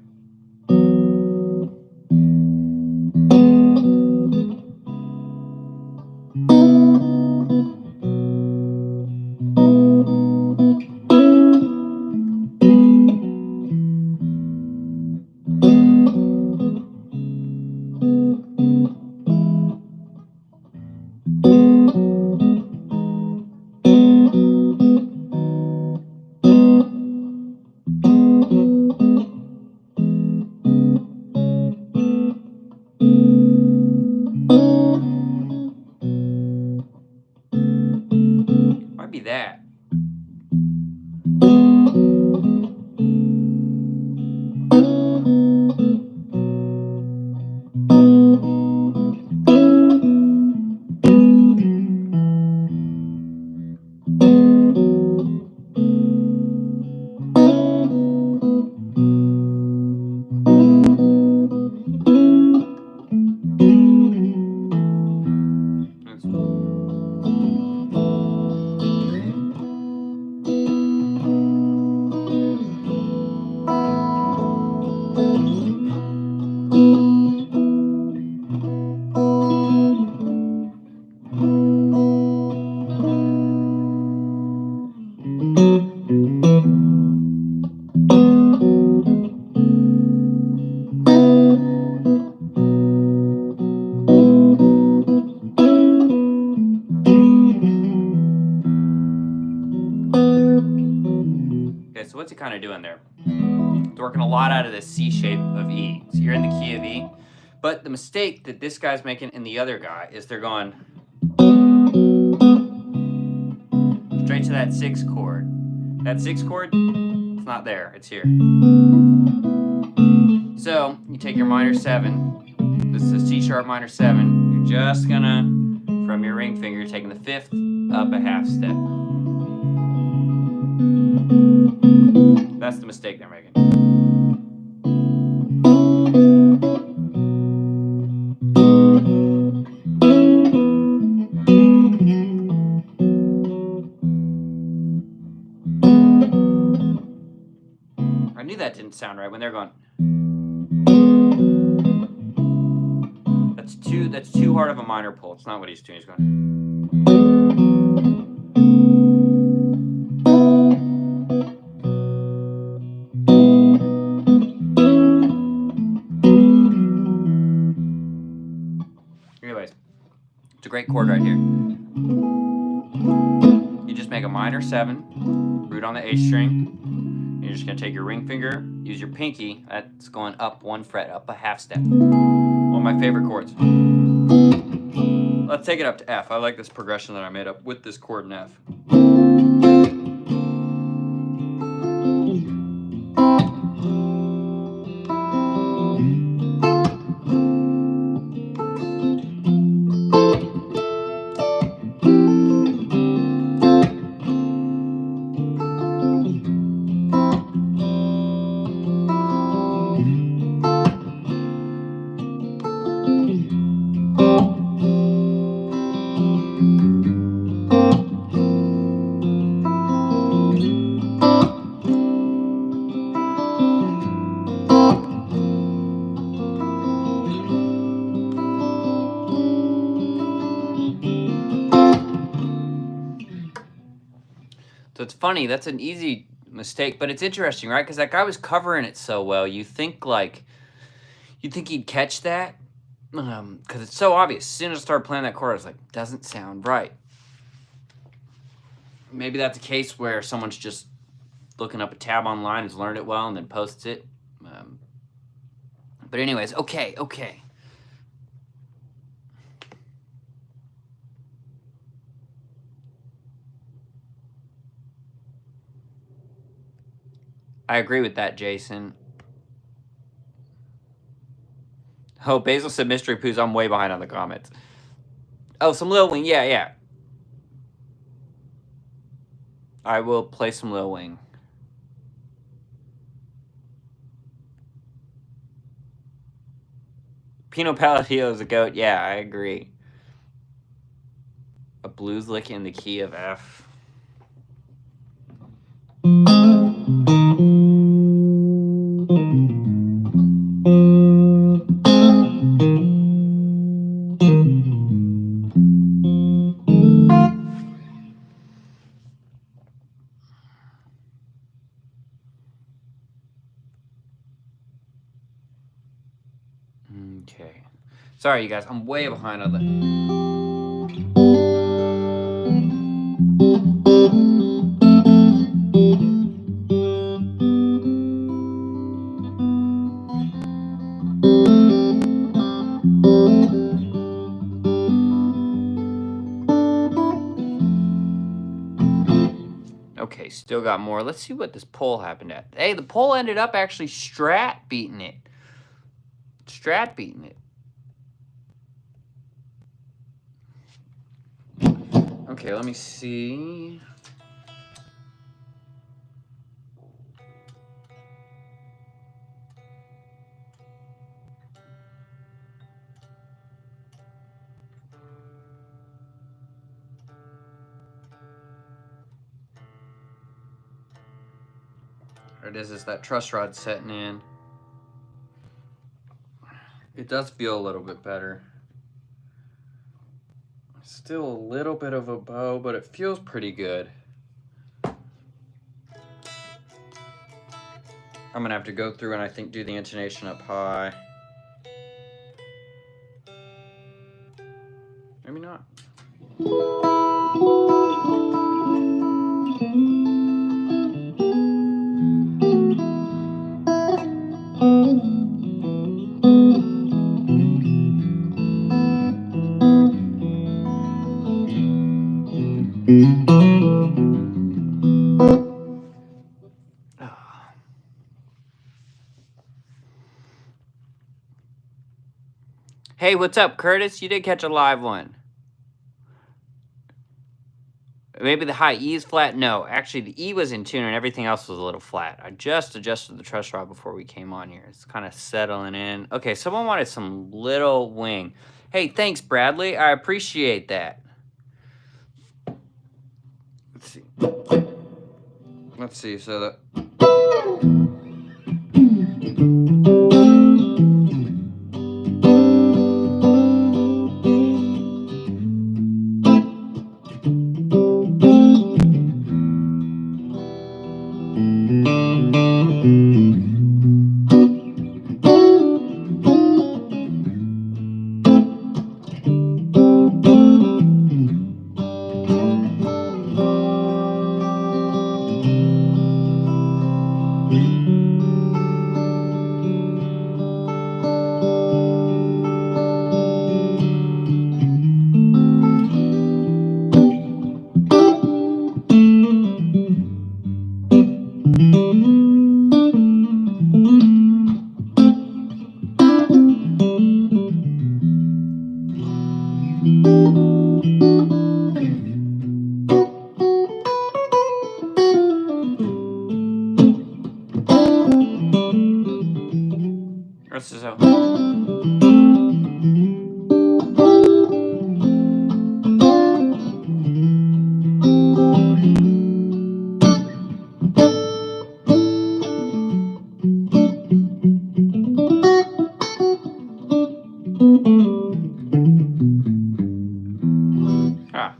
Might be that. Okay, so what's it kind of doing there? It's working a lot out of this C shape of E. So you're in the key of E. But the mistake that this guy's making and the other guy is they're going straight to that 6 chord. That 6 chord, it's not there, it's here. So you take your minor 7. This is a C sharp minor 7. You're just gonna, from your ring finger, you're taking the 5th up a half step. That's the mistake they're making. I knew that didn't sound right when they're going. That's too hard of a minor pull. It's not what he's doing. He's going. Anyways, it's a great chord right here. You just make a minor 7, root on the A string. You're just gonna take your ring finger, use your pinky. That's going up 1 fret, up a half step. One of my favorite chords. Let's take it up to F. I like this progression that I made up with this chord in F. So it's funny, that's an easy mistake, but it's interesting, right? Because that guy was covering it so well. You'd think he'd catch that, because it's so obvious. As soon as I started playing that chord, I was like, doesn't sound right. Maybe that's a case where someone's just looking up a tab online, has learned it well, and then posts it. But anyways, okay. I agree with that, Jason. Oh, Basil said mystery poos. I'm way behind on the comments. Oh, some Lil Wing. Yeah, yeah. I will play some Lil Wing. Pino Palladino is a goat. Yeah, I agree. A blues lick in the key of F. Okay. Sorry, you guys. I'm way behind on the... Okay, still got more. Let's see what this poll happened at. Hey, the poll ended up actually Strat beating it. Strat beating it. Okay, let me see. Or is this that truss rod setting in? It does feel a little bit better. Still a little bit of a bow, but it feels pretty good. I'm gonna have to go through and I think do the intonation up high. Maybe not. Hey, what's up, Curtis? You did catch a live one. Maybe the high E is flat? No, actually the E was in tune and everything else was a little flat. I just adjusted the truss rod before we came on here. It's kind of settling in. Okay, someone wanted some Little Wing. Hey, thanks, Bradley. I appreciate that. Let's see. Let's see, so that... This is how...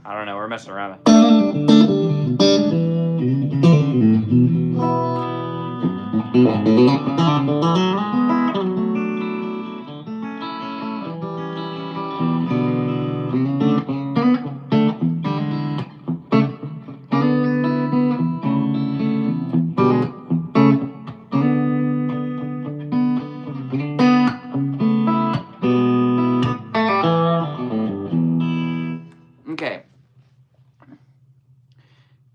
I don't know, we're messing around. Okay.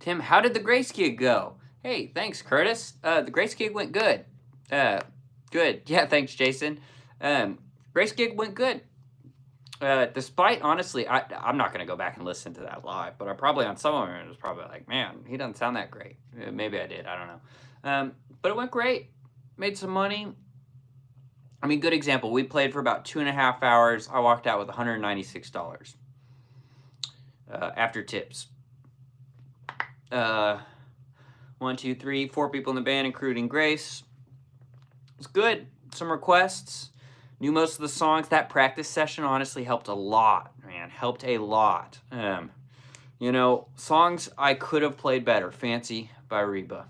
Tim, how did the Grace gig go? Hey, thanks, Curtis. The Grace gig went good. Good. Yeah, thanks, Jason. Grace gig went good. Despite, honestly, I'm not going to go back and listen to that live, but I probably, on some of them, it was probably like, man, he doesn't sound that great. Maybe I did. I don't know. But it went great. Made some money. I mean, good example. We played for about 2.5 hours. I walked out with $196 after tips. 1, 2, 3, 4 people in the band, including Grace. It was good. Some requests. Knew most of the songs. That practice session honestly helped a lot, man. Helped a lot. You know, songs I could have played better. Fancy by Reba.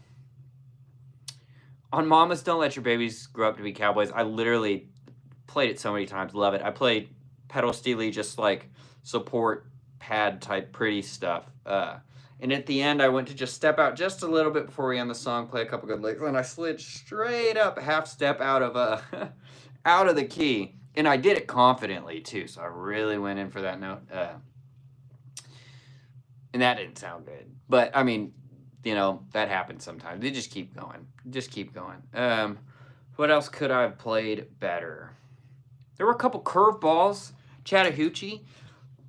On Mamas Don't Let Your Babies Grow Up to Be Cowboys, I literally played it so many times. Love it. I played pedal steely, just like support pad type pretty stuff. And at the end, I went to just step out just a little bit before we end the song, play a couple good licks, and I slid straight up a half step out of out of the key. And I did it confidently too, so I really went in for that note. And that didn't sound good. But I mean, you know, that happens sometimes. They just keep going. Just keep going. What else could I have played better? There were a couple curveballs. Chattahoochee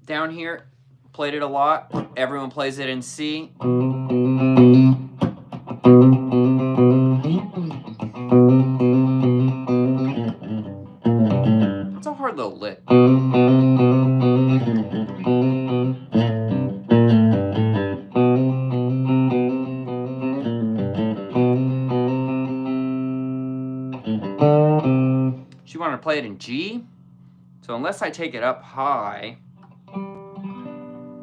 down here. Played it a lot. Everyone plays it in C. It's a hard little lick. She wanted to play it in G. So unless I take it up high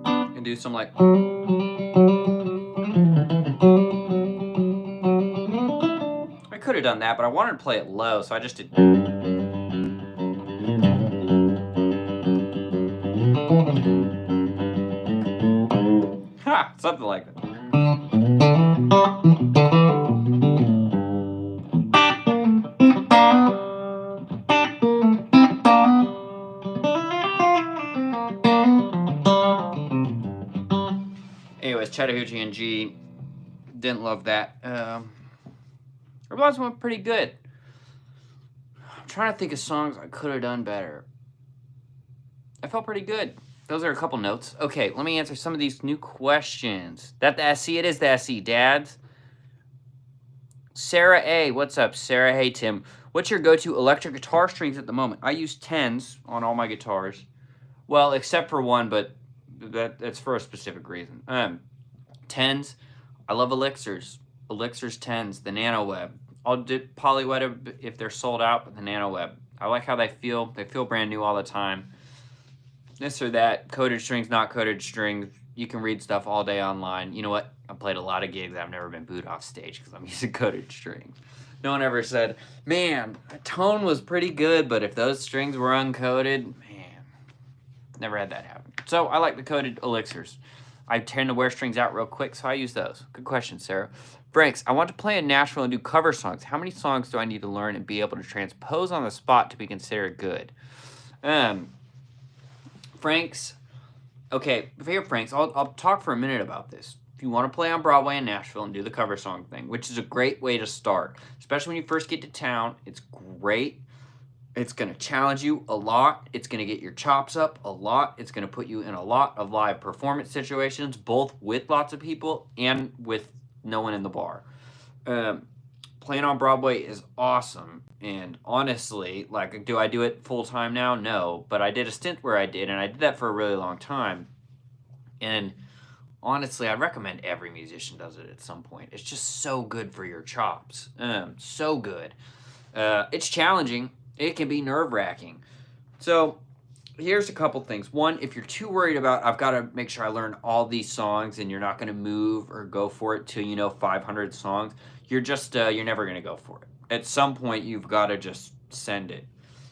and do some like... I could have done that, but I wanted to play it low, so I just did... Ha! Something like that. Anyways, Chattahoochee and G, didn't love that. Otherwise went pretty good. I'm trying to think of songs I could have done better. I felt pretty good. Those are a couple notes. Okay, let me answer some of these new questions. That the SE? It is the SE, dads. Sarah A, what's up, Sarah? Hey, Tim. What's your go-to electric guitar strings at the moment? I use 10s on all my guitars. Well, except for one, but that's for a specific reason. 10s. I love Elixirs. Elixirs 10s. The NanoWeb. I'll do Polyweb if they're sold out, but the NanoWeb. I like how they feel. They feel brand new all the time. This or that. Coated strings, not coated strings. You can read stuff all day online. You know what? I played a lot of gigs. I've never been booed off stage because I'm using coated strings. No one ever said, man, the tone was pretty good, but if those strings were uncoated, man, never had that happen. So I like the coated Elixirs. I tend to wear strings out real quick, so I use those. Good question, Sarah. Franks, I want to play in Nashville and do cover songs. How many songs do I need to learn and be able to transpose on the spot to be considered good? Franks, okay, here, Franks, I'll talk for a minute about this. If you want to play on Broadway in Nashville and do the cover song thing, which is a great way to start, especially when you first get to town, it's great. It's going to challenge you a lot. It's going to get your chops up a lot. It's going to put you in a lot of live performance situations, both with lots of people and with no one in the bar. Playing on Broadway is awesome. And honestly, like, do I do it full time now? No. But I did a stint where I did, and I did that for a really long time. And honestly, I recommend every musician does it at some point. It's just so good for your chops. So good. It's challenging. It can be nerve-wracking. So here's a couple things. One, if you're too worried about, I've got to make sure I learn all these songs, and you're not going to move or go for it till you know 500 songs, you're just, you're never going to go for it. At some point, you've got to just send it.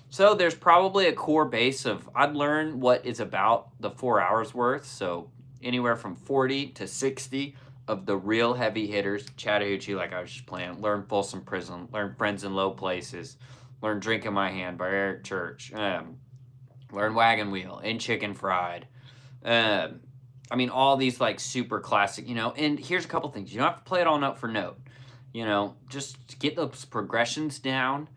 So there's probably a core base of, I'd learn what is about the 4 hours worth. So anywhere from 40 to 60 of the real heavy hitters. Chattahoochee, like I was just playing. Learn Folsom Prison. Learn Friends in Low Places. Learn Drink in My Hand by Eric Church. Learn Wagon Wheel and Chicken Fried. I mean, all these like super classic, you know. And here's a couple things. You don't have to play it all note for note. You know, just get those progressions down.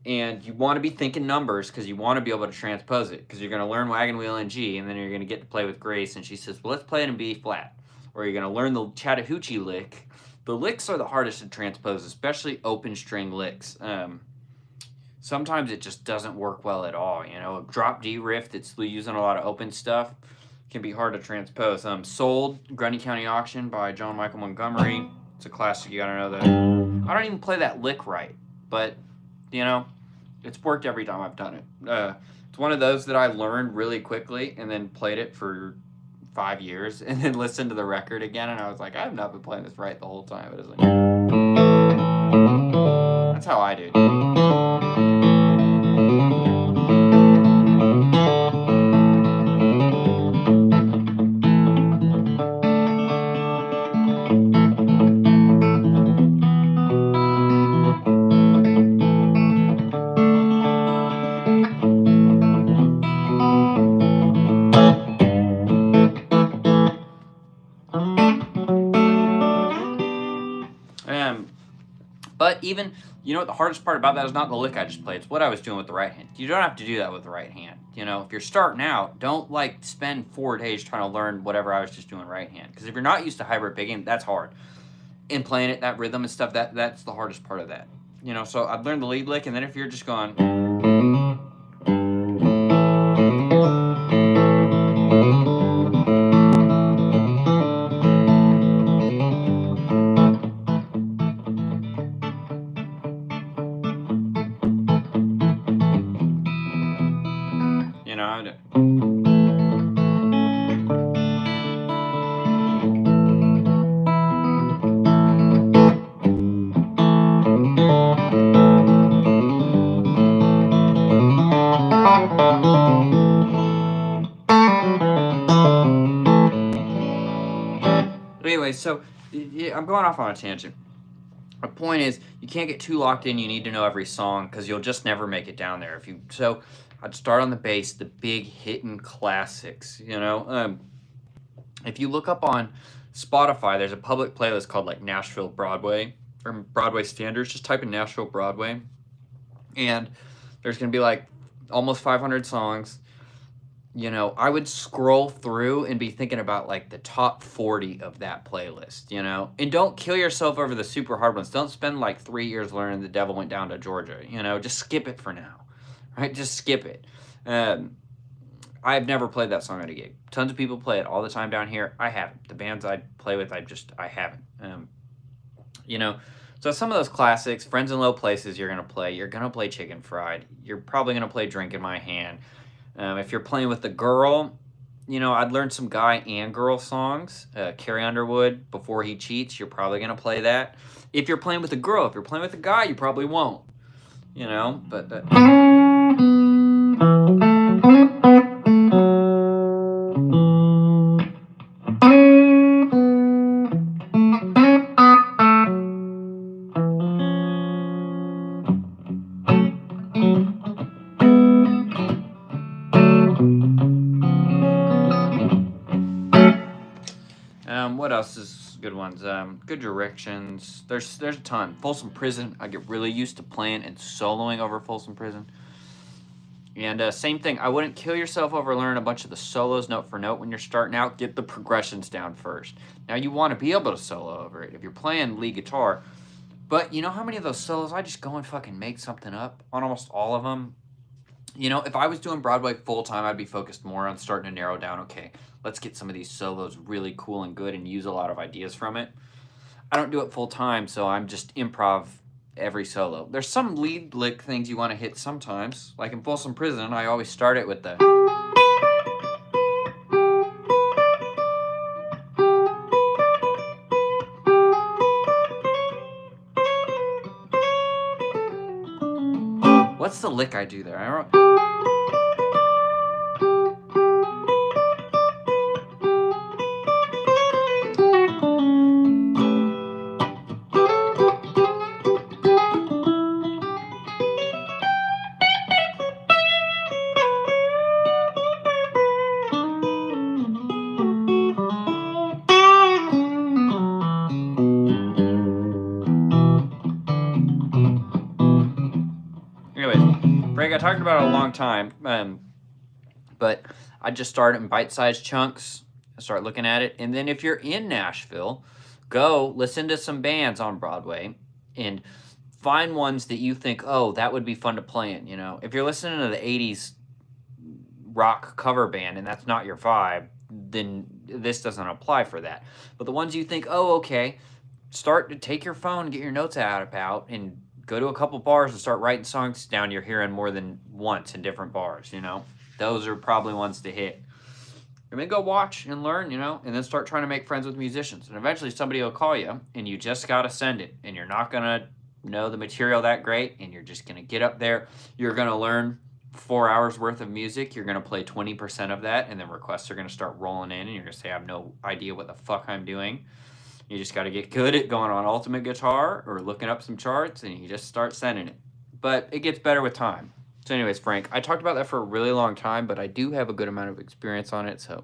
And you want to be thinking numbers because you want to be able to transpose it, because you're going to learn wagon wheel in G, and then you're going to get to play with Grace, and she says, well, let's play it in B flat. Or you're going to learn the Chattahoochee lick. The licks are the hardest to transpose, especially open string licks. Sometimes it just doesn't work well at all. You know, a drop D riff that's using a lot of open stuff can be hard to transpose. Sold, Grundy County Auction by John Michael Montgomery. It's a classic. You gotta know that. I don't even play that lick right, but you know, it's worked every time I've done it. It's one of those that I learned really quickly and then played it for 5 years and then listened to the record again, and I was like, I have not been playing this right the whole time. But it's like, that's how I do. But even, you know what the hardest part about that is not the lick I just played, it's what I was doing with the right hand. You don't have to do that with the right hand. You know, if you're starting out, don't like spend 4 days trying to learn whatever I was just doing right hand. Because if you're not used to hybrid picking, that's hard. And playing it, that rhythm and stuff, that's the hardest part of that. You know, so I've learned the lead lick, and then if you're just going... You know, anyway, so yeah, I'm going off on a tangent. My point is, you can't get too locked in. You need to know every song because you'll just never make it down there. So I'd start on the bass, the big hitting classics. You know, if you look up on Spotify, there's a public playlist called like Nashville Broadway or Broadway Standards. Just type in Nashville Broadway, and there's gonna be like almost 500 songs. You know, I would scroll through and be thinking about like the top 40 of that playlist, you know, and don't kill yourself over the super hard ones. Don't spend like 3 years learning The Devil Went Down to Georgia, you know, just skip it for now, right? Just skip it. I've never played that song at a gig. Tons of people play it all the time down here. I haven't. The bands I play with, I haven't. You know, so some of those classics, Friends in Low Places, you're going to play Chicken Fried. You're probably going to play Drink in My Hand. If you're playing with a girl, you know, I'd learn some guy and girl songs. Carrie Underwood, Before He Cheats, you're probably going to play that. If you're playing with a girl, if you're playing with a guy, you probably won't. You know, but... what else is good ones? Good Directions. There's a ton. Folsom Prison. I get really used to playing and soloing over Folsom Prison. And same thing. I wouldn't kill yourself over learning a bunch of the solos note for note when you're starting out. Get the progressions down first. Now you want to be able to solo over it if you're playing lead guitar. But you know how many of those solos I just go and fucking make something up on almost all of them? You know, if I was doing Broadway full-time, I'd be focused more on starting to narrow down, okay, let's get some of these solos really cool and good and use a lot of ideas from it. I don't do it full-time, so I'm just improv every solo. There's some lead lick things you want to hit sometimes. Like in Folsom Prison, I always start it with the... What's the lick I do there? I don't... Anyways, talked about it a long time, but I just start in bite-sized chunks, start looking at it, and then if you're in Nashville, go listen to some bands on Broadway, and find ones that you think, oh, that would be fun to play in. You know, if you're listening to the '80s rock cover band and that's not your vibe, then this doesn't apply for that. But the ones you think, oh, okay, start to take your phone, get your notes out, and go to a couple bars and start writing songs down you're hearing more than once in different bars, you know? Those are probably ones to hit. And then go watch and learn, you know, and then start trying to make friends with musicians. And eventually somebody will call you, and you just got to send it. And you're not going to know the material that great, and you're just going to get up there. You're going to learn 4 hours worth of music. You're going to play 20% of that, and then requests are going to start rolling in, and you're going to say, I have no idea what the fuck I'm doing. You just got to get good at going on Ultimate Guitar or looking up some charts, and you just start sending it. But it gets better with time. So anyways, Frank, I talked about that for a really long time, but I do have a good amount of experience on it, so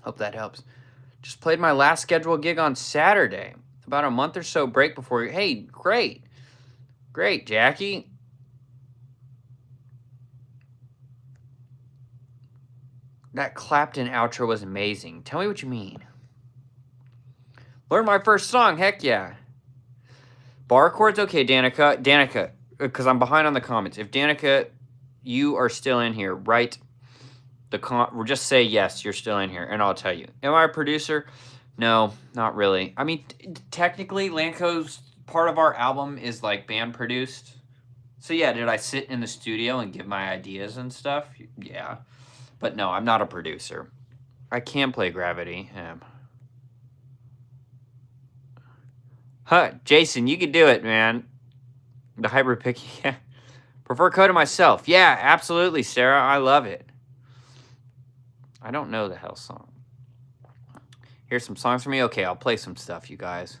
hope that helps. Just played my last scheduled gig on Saturday. About a month or so break before. Hey, great. Great, Jackie. That Clapton outro was amazing. Tell me what you mean. Learn my first song. Heck yeah. Bar chords? Okay, Danica. Danica, because I'm behind on the comments. If Danica, you are still in here, write we'll just say yes, you're still in here, and I'll tell you. Am I a producer? No, not really. I mean, technically, Lanco's part of our album is like band produced. So yeah, did I sit in the studio and give my ideas and stuff? Yeah. But no, I'm not a producer. I can play Gravity. Huh, Jason, you can do it, man. The hybrid pick, yeah. Prefer Coda myself. Yeah, absolutely, Sarah. I love it. I don't know the hell song. Here's some songs for me. Okay, I'll play some stuff, you guys.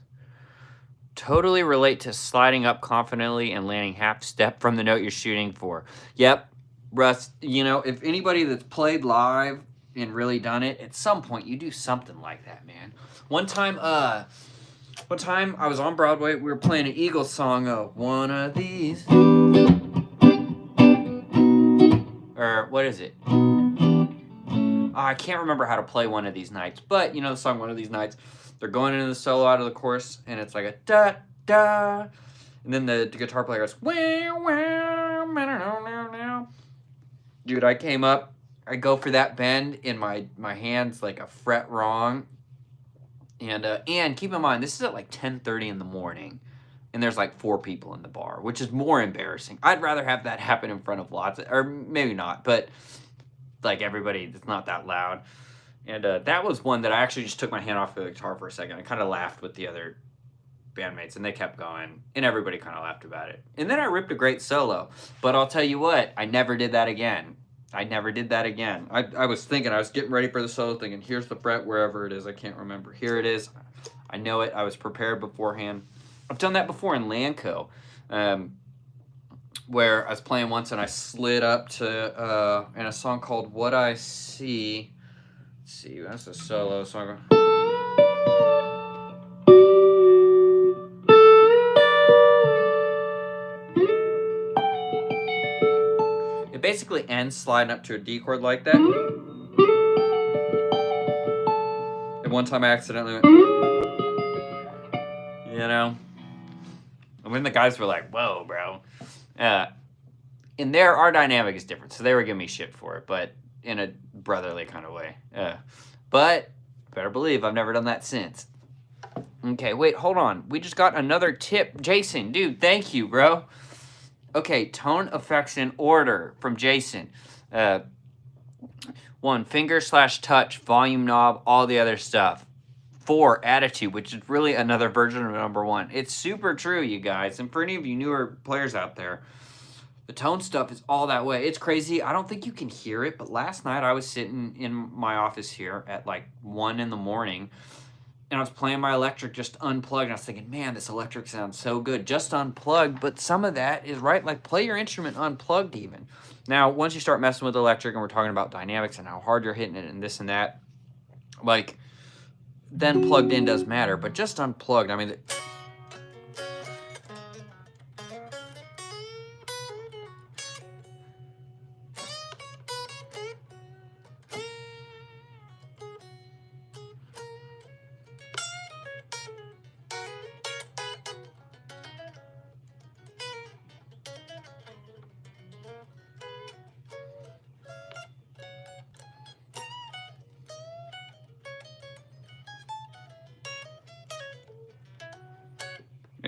Totally relate to sliding up confidently and landing half step from the note you're shooting for. Yep, Russ, you know, if anybody that's played live and really done it, at some point you do something like that, man. One time I was on Broadway, we were playing an Eagles song, one of these. Or what is it? I can't remember how to play One of These Nights, but you know the song One of These Nights. They're going into the solo out of the chorus, and it's like a da da, and then the guitar player goes wow wow now. Dude, I came up, I go for that bend, and my hand's like a fret wrong, and keep in mind this is at like 10:30 in the morning, and there's like 4 people in the bar, which is more embarrassing. I'd rather have that happen in front of lots, or maybe not, but like everybody, it's not that loud. And that was one that I actually just took my hand off the guitar for a second. I kind of laughed with the other bandmates, and they kept going, and everybody kind of laughed about it. And then I ripped a great solo. But I'll tell you what, I never did that again. I never did that again. I was thinking, I was getting ready for the solo thinking, here's the fret, wherever it is, I can't remember. Here it is. I know it. I was prepared beforehand. I've done that before in Lanco. Where I was playing once and I slid up to in a song called What I See. Let's see, that's a solo song. It basically ends sliding up to a D chord like that. And one time I accidentally went, you know. And when the guys were like, whoa, bro. And there, our dynamic is different, so they were giving me shit for it, but in a brotherly kind of way. But better believe I've never done that since. Okay, wait, hold on. We just got another tip. Jason, dude, thank you, bro. Okay, tone effects in order from Jason. 1, finger/touch, volume knob, all the other stuff. 4, attitude, which is really another version of number 1. It's super true, you guys. And for any of you newer players out there, the tone stuff is all that way. It's crazy. I don't think you can hear it, but last night I was sitting in my office here at like 1 in the morning, and I was playing my electric just unplugged, and I was thinking, man, this electric sounds so good. Just unplugged, but some of that is right. Like, play your instrument unplugged even. Now, once you start messing with electric, and we're talking about dynamics and how hard you're hitting it and this and that, like, then plugged in does matter, but just unplugged, I mean...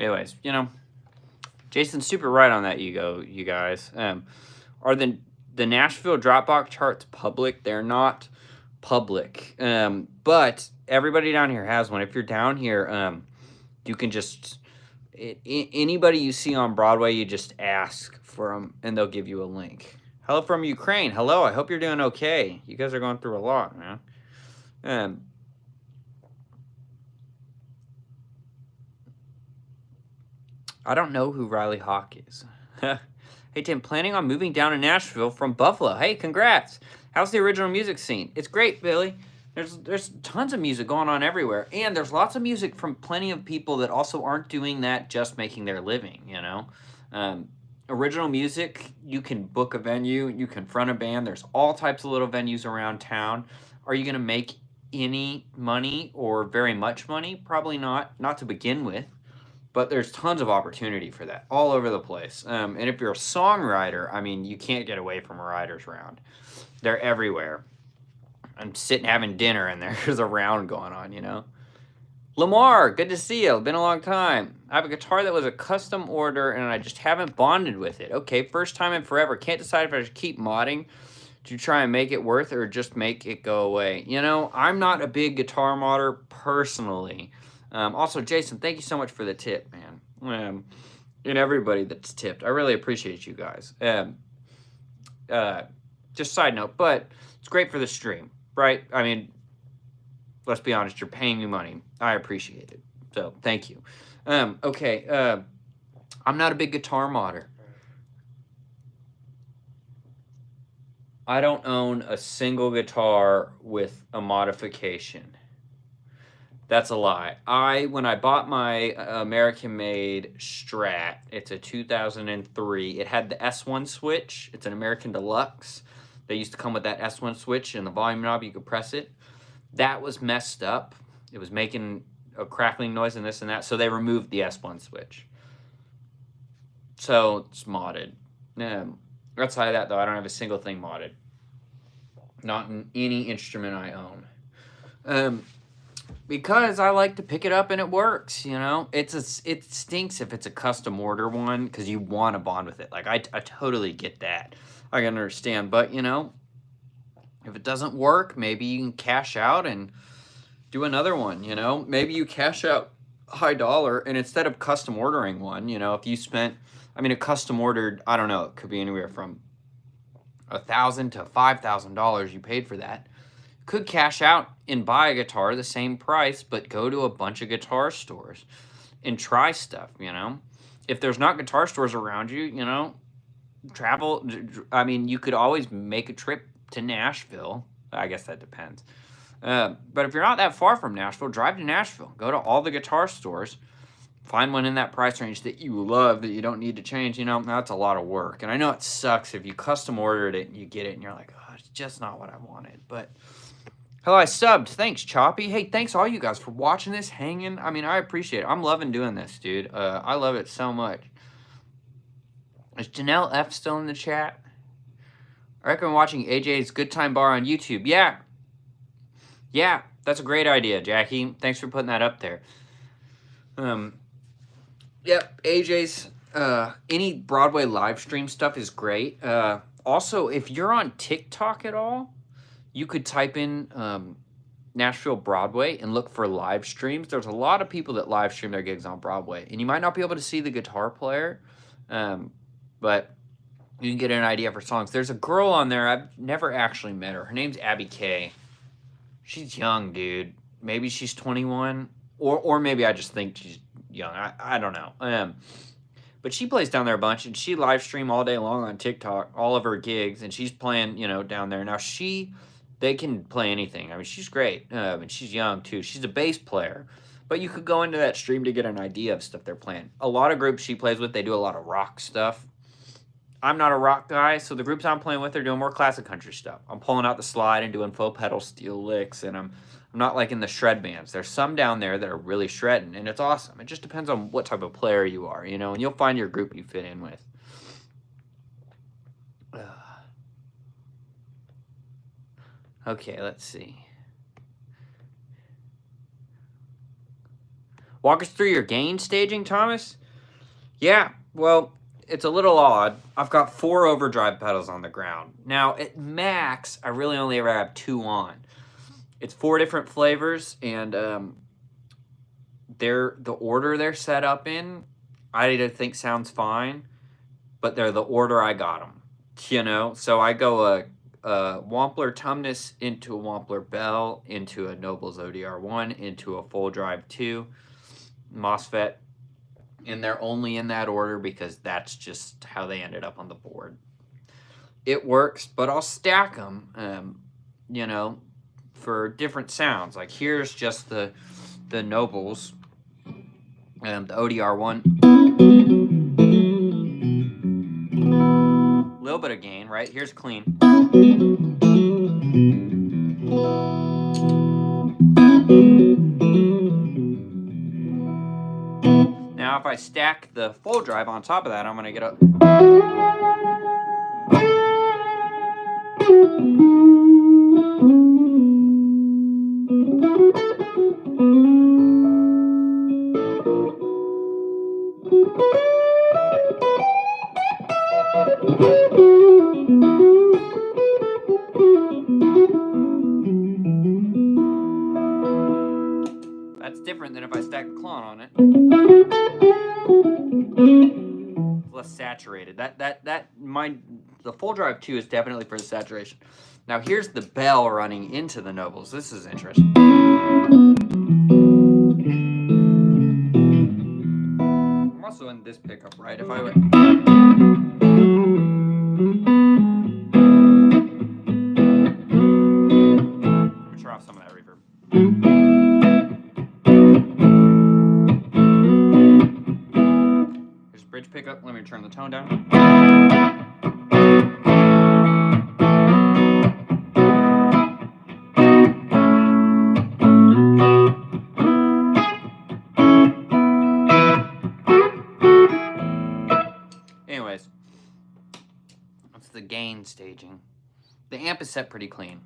Anyways, Jason's super right on that, you guys. Are the Nashville Dropbox charts public? They're not public. But everybody down here has one. If you're down here, you can just anybody you see on Broadway, you just ask for them, and they'll give you a link. Hello from Ukraine. Hello. I hope you're doing okay. You guys are going through a lot, man. I don't know who Riley Hawk is. Hey, Tim, planning on moving down to Nashville from Buffalo. Hey, congrats. How's the original music scene? It's great, Billy. There's tons of music going on everywhere. And there's lots of music from plenty of people that also aren't doing that, just making their living, Original music, you can book a venue, you can front a band. There's all types of little venues around town. Are you going to make any money or very much money? Probably not to begin with. But there's tons of opportunity for that all over the place. And if you're a songwriter, I mean, you can't get away from a writer's round. They're everywhere. I'm sitting having dinner and there's a round going on, Lamar, good to see you. Been a long time. I have a guitar that was a custom order and I just haven't bonded with it. Okay, first time in forever. Can't decide if I should keep modding to try and make it worth it or just make it go away. I'm not a big guitar modder personally. Also, Jason, thank you so much for the tip, man. And everybody that's tipped. I really appreciate you guys. Just side note, but it's great for the stream, right? I mean, let's be honest, you're paying me money. I appreciate it. So, thank you. Okay, I'm not a big guitar modder. I don't own a single guitar with a modification. That's a lie. When I bought my American-made Strat, it's a 2003. It had the S1 switch. It's an American Deluxe. They used to come with that S1 switch and the volume knob. You could press it. That was messed up. It was making a crackling noise and this and that. So they removed the S1 switch. So it's modded. Outside of that, though, I don't have a single thing modded. Not in any instrument I own. Because I like to pick it up and it works, It stinks if it's a custom order one because you want to bond with it. Like, I totally get that. I can understand. But, if it doesn't work, maybe you can cash out and do another one, Maybe you cash out high dollar and instead of custom ordering one, if you spent, a custom ordered, I don't know, it could be anywhere from $1,000 to $5,000 you paid for that. Could cash out and buy a guitar the same price, but go to a bunch of guitar stores and try stuff, If there's not guitar stores around you, travel. You could always make a trip to Nashville. I guess that depends. But if you're not that far from Nashville, drive to Nashville. Go to all the guitar stores. Find one in that price range that you love that you don't need to change. That's a lot of work. And I know it sucks if you custom ordered it and you get it and you're like, oh, it's just not what I wanted. But hello, I subbed. Thanks, Choppy. Hey, thanks all you guys for watching this, hanging. I appreciate it. I'm loving doing this, dude. I love it so much. Is Janelle F still in the chat? I recommend watching AJ's Good Time Bar on YouTube. Yeah, that's a great idea, Jackie. Thanks for putting that up there. Yep, AJ's, any Broadway live stream stuff is great. Also, if you're on TikTok at all, you could type in Nashville Broadway and look for live streams. There's a lot of people that live stream their gigs on Broadway, and you might not be able to see the guitar player, but you can get an idea for songs. There's a girl on there. I've never actually met her. Her name's Abby Kay. She's young, dude. Maybe she's 21, or maybe I just think she's young. I don't know. But she plays down there a bunch, and she live stream all day long on TikTok, all of her gigs, and she's playing, down there. Now, they can play anything. She's great, and she's young, too. She's a bass player, but you could go into that stream to get an idea of stuff they're playing. A lot of groups she plays with, they do a lot of rock stuff. I'm not a rock guy, so the groups I'm playing with are doing more classic country stuff. I'm pulling out the slide and doing faux pedal steel licks, and I'm not like in the shred bands. There's some down there that are really shredding, and it's awesome. It just depends on what type of player you are, and you'll find your group you fit in with. Okay, let's see. Walk us through your gain staging, Thomas. Yeah, well, it's a little odd. I've got 4 overdrive pedals on the ground. Now, at max, I really only ever have 2 on. It's 4 different flavors, and the order they're set up in, I think sounds fine, but they're the order I got them. You know, so I go a Wampler Tumnus into a Wampler Bell, into a Nobles ODR1, into a Full Drive 2 MOSFET, and they're only in that order because that's just how they ended up on the board. It works, but I'll stack them, you know, for different sounds. Like here's just the Nobles, the ODR1. Little bit of gain, right? Here's clean. Now if I stack the full drive on top of that, I'm gonna get a that's different than if I stack a clone on it. It's less saturated. The full drive 2 is definitely for the saturation. Now here's the bell running into the Nobles. This is interesting. I'm also in this pickup, right? If I would. Let me turn off some of that reverb. Here's bridge pickup. Let me turn the tone down. Anyways, that's the gain staging. The amp is set pretty clean.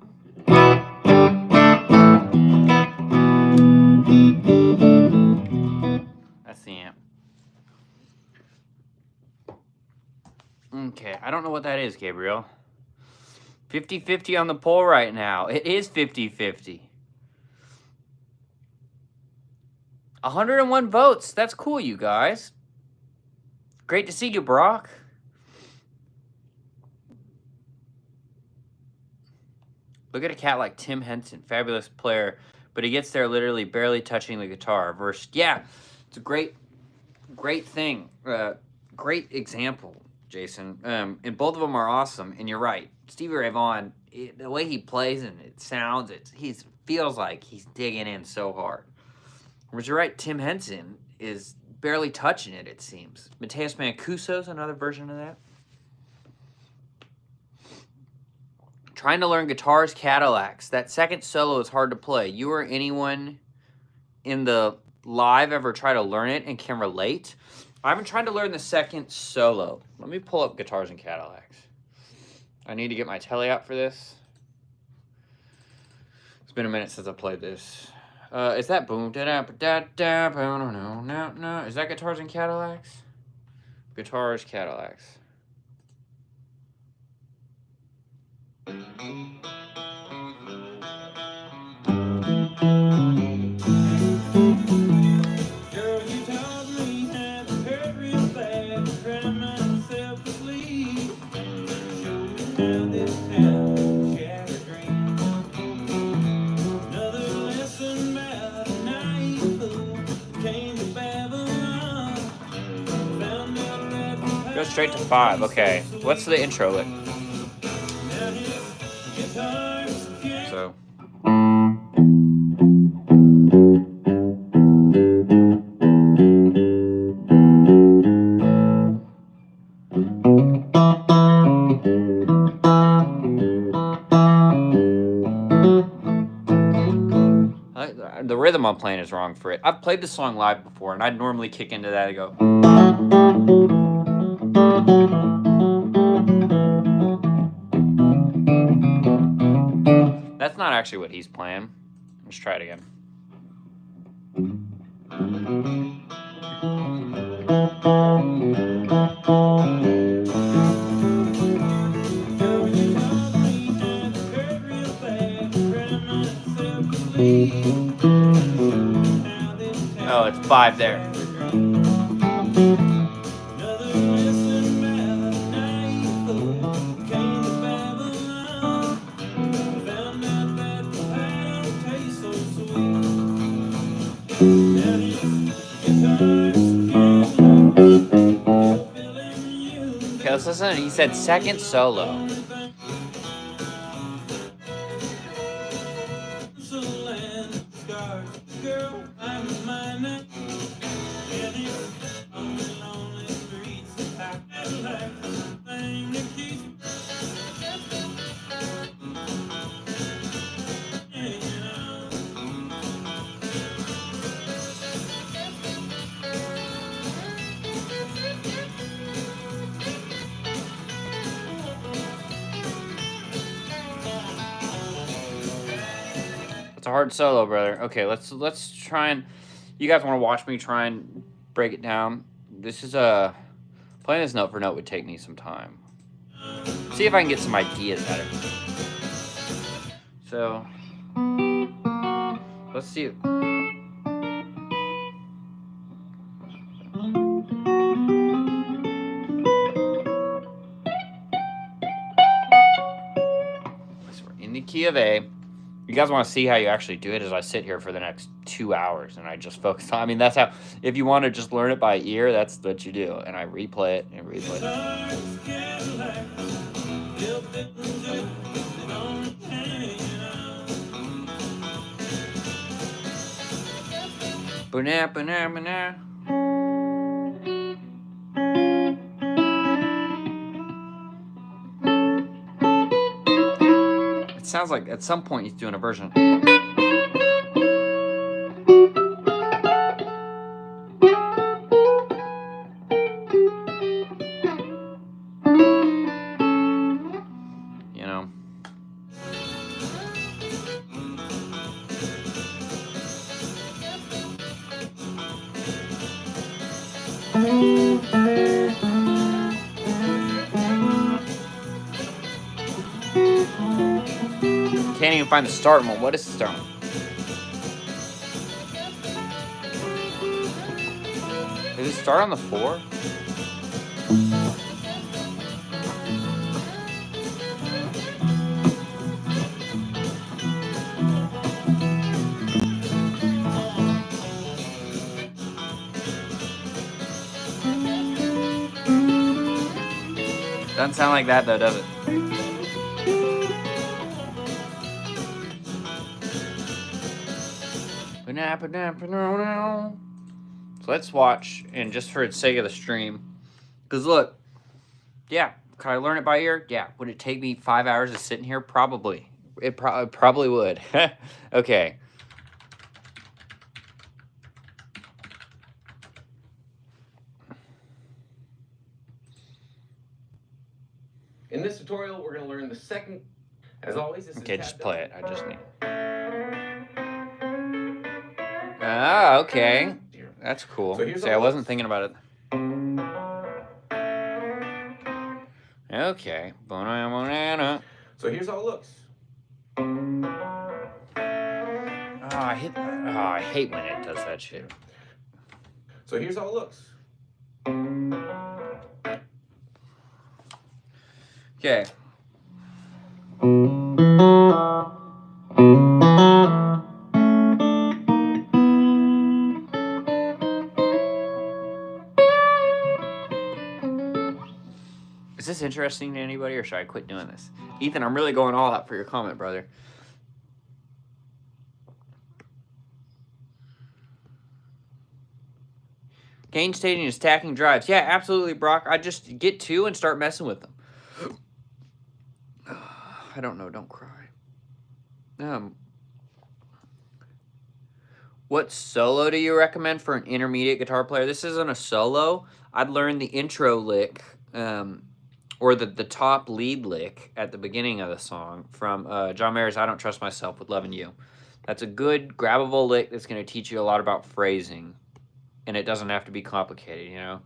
That's the amp. Okay, I don't know what that is, Gabriel. 50-50 on the poll right now. It is 50-50. 101 votes. That's cool, you guys. Great to see you, Brock. Look at a cat like Tim Henson, fabulous player, but he gets there literally barely touching the guitar. Yeah, it's a great thing. Great example, Jason. And both of them are awesome. And you're right, Stevie Ray Vaughan, the way he plays and it sounds, he feels like he's digging in so hard. Whereas you're right, Tim Henson is barely touching it, it seems. Mateus Mancuso's another version of that. Trying to learn guitars, Cadillacs. That second solo is hard to play. You or anyone in the live ever try to learn it and can relate? I haven't tried to learn the second solo. Let me pull up Guitars and Cadillacs. I need to get my telly out for this. It's been a minute since I played this. Is that boom da da da da no no no? Is that Guitars and Cadillacs? Guitars, Cadillacs. Go straight to 5. Okay. What's the intro lick? So. The rhythm I'm playing is wrong for it. I've played this song live before, and I'd normally kick into that and go. That's not actually what he's playing. Let's try it again. Oh, it's 5 there. Okay, let's listen. He said second solo. It's a hard solo, brother. Okay, let's try and... You guys want to watch me try and break it down? This is a... Playing this note for note would take me some time. See if I can get some ideas out of it. So... Let's see... In the key of A. You guys want to see how you actually do it as I sit here for the next 2 hours and I just focus on... I mean, that's how... If you want to just learn it by ear, that's what you do. And I replay it and replay it. Ba-na, ba-na, ba-na. It sounds like at some point he's doing a version. You know. Can't even find the start one. What is the start one? Does it start on the 4? Doesn't sound like that though, does it? So let's watch, and just for the sake of the stream, because look, yeah, could I learn it by ear? Yeah. Would it take me 5 hours of sitting here? Probably. It probably would. Okay. In this tutorial, we're going to learn the second. As always, this Okay, is just play it. I just need. Ah, okay. That's cool. So here's See, how I it wasn't looks. thinking about it. Okay. Banana. So here's how it looks. Oh, I hate when it does that shit. So here's how it looks. Okay. Is this interesting to anybody, or should I quit doing this? Ethan, I'm really going all out for your comment, brother. Gain staging and stacking drives. Yeah, absolutely, Brock. I just get 2 and start messing with them. I don't know. Don't cry. What solo do you recommend for an intermediate guitar player? This isn't a solo. I'd learn the intro lick, or the top lead lick at the beginning of the song from John Mayer's I Don't Trust Myself with Loving You. That's a good, grabbable lick that's going to teach you a lot about phrasing. and it doesn't have to be complicated, you know?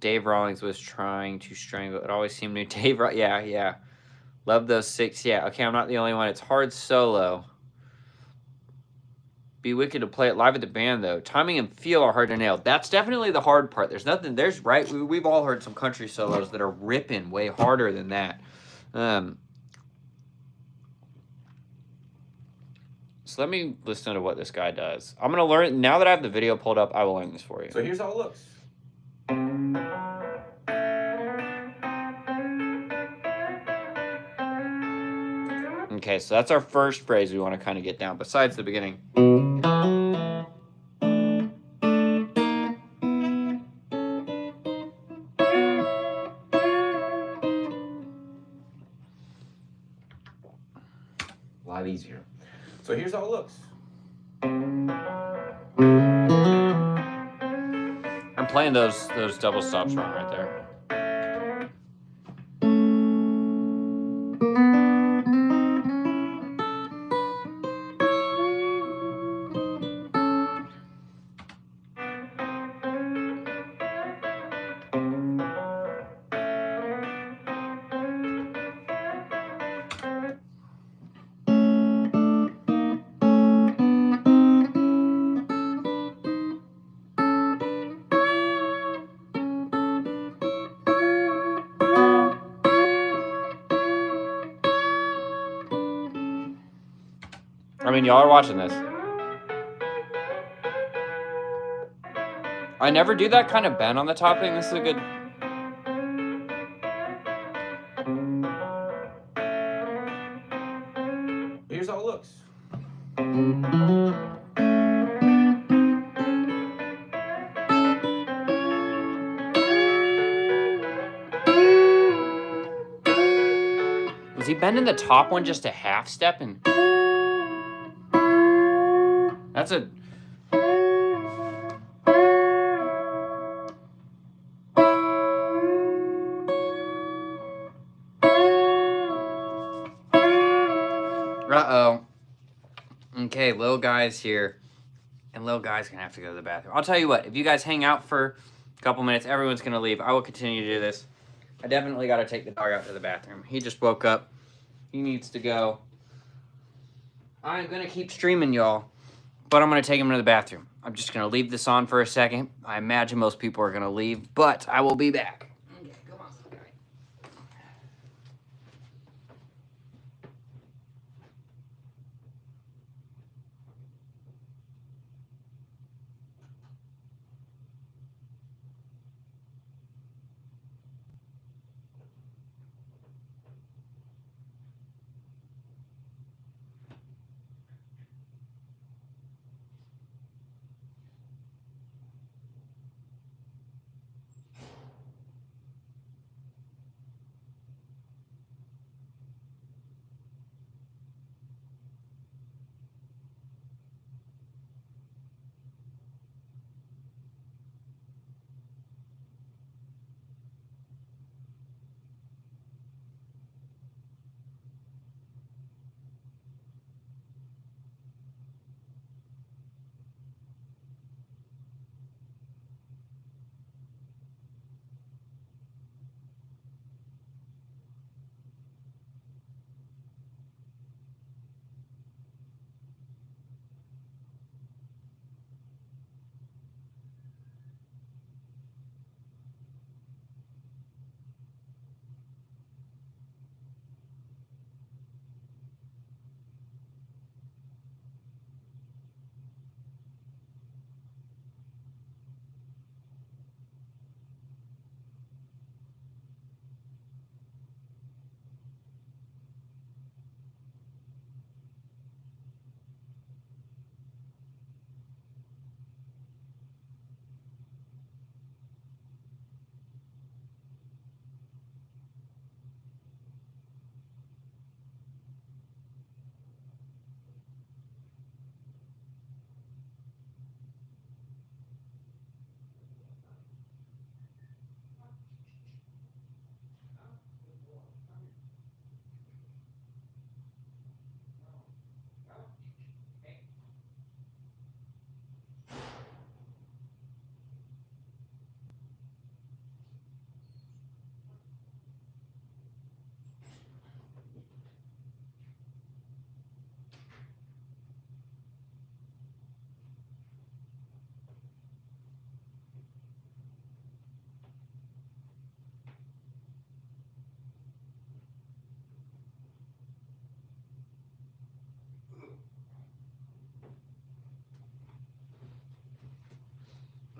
Dave Rawlings was trying to strangle. It always seemed new. Yeah. Love those 6. Yeah, okay, I'm not the only one. It's hard solo. Be wicked to play it live at the band, though. Timing and feel are hard to nail. That's definitely the hard part. We've all heard some country solos that are ripping way harder than that. So let me listen to what this guy does. I'm going to learn, now that I have the video pulled up, I will learn this for you. So here's how it looks. Okay, so that's our first phrase we want to kind of get down, besides the beginning. A lot easier. So here's how it looks. I'm playing those double stops wrong right there. I mean, y'all are watching this. I never do that kind of bend on the top thing. This is a good... Here's how it looks. Was he bending the top one just a half step? And that's a... Uh-oh. Okay, little guy's here. And little guy's gonna have to go to the bathroom. I'll tell you what, if you guys hang out for a couple minutes, everyone's gonna leave. I will continue to do this. I definitely gotta take the dog out to the bathroom. He just woke up. He needs to go. I'm gonna keep streaming, y'all. But I'm gonna take him to the bathroom. I'm just gonna leave this on for a second. I imagine most people are gonna leave, but I will be back. Okay, come on, little guy.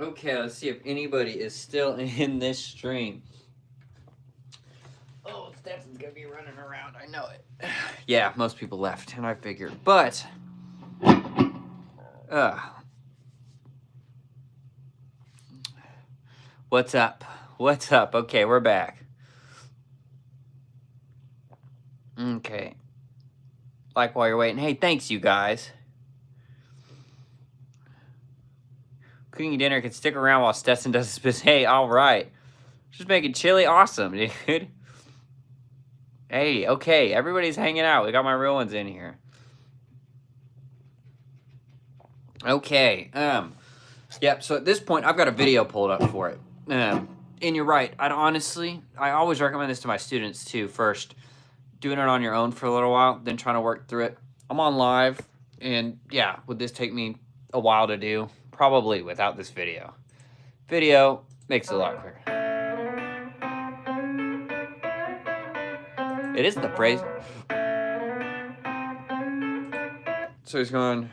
Okay, let's see if anybody is still in this stream. Oh, Stetson's gonna be running around. I know it. Yeah, most people left, and I figured. But, what's up? What's up? Okay, we're back. Okay. Like while you're waiting. Hey, thanks, you guys. Cooking dinner can stick around while Stetson does his business. Hey, all right. Just making chili. Awesome, dude. Hey, okay. Everybody's hanging out. We got my real ones in here. Okay. Yep. So at this point, I've got a video pulled up for it. And you're right. I always recommend this to my students too. First, doing it on your own for a little while, then trying to work through it. I'm on live, and yeah, would this take me a while to do? Probably without this video. Video makes it a lot quicker. It is the phrase. So he's going.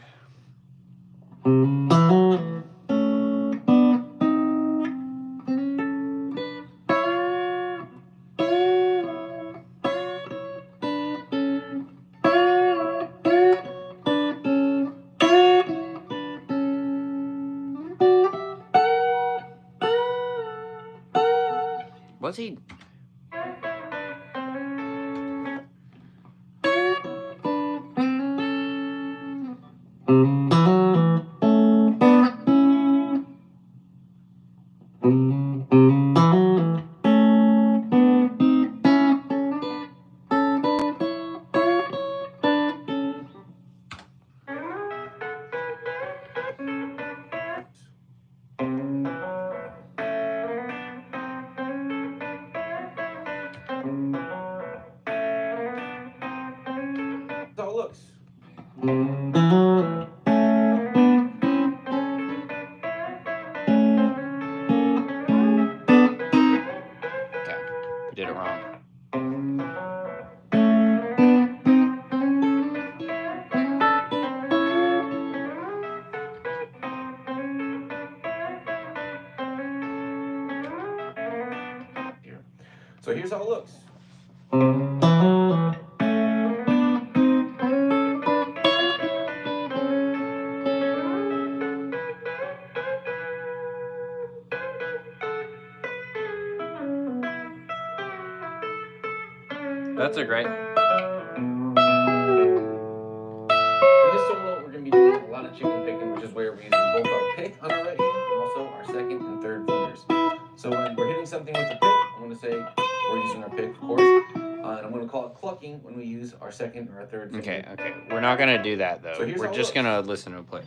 Was he? That's how it looks. Okay, we did it wrong. Here. So here's how it looks. That's a great. In this solo, we're going to be doing a lot of chicken picking, which is where we're using both our pick on our right hand and also our second and third fingers. So when we're hitting something with the pick, I'm going to say we're using our pick, of course. And I'm going to call it clucking when we use our second or our third finger. Okay. We're not gonna do that though. So here's We're how it just looks. gonna listen to it play.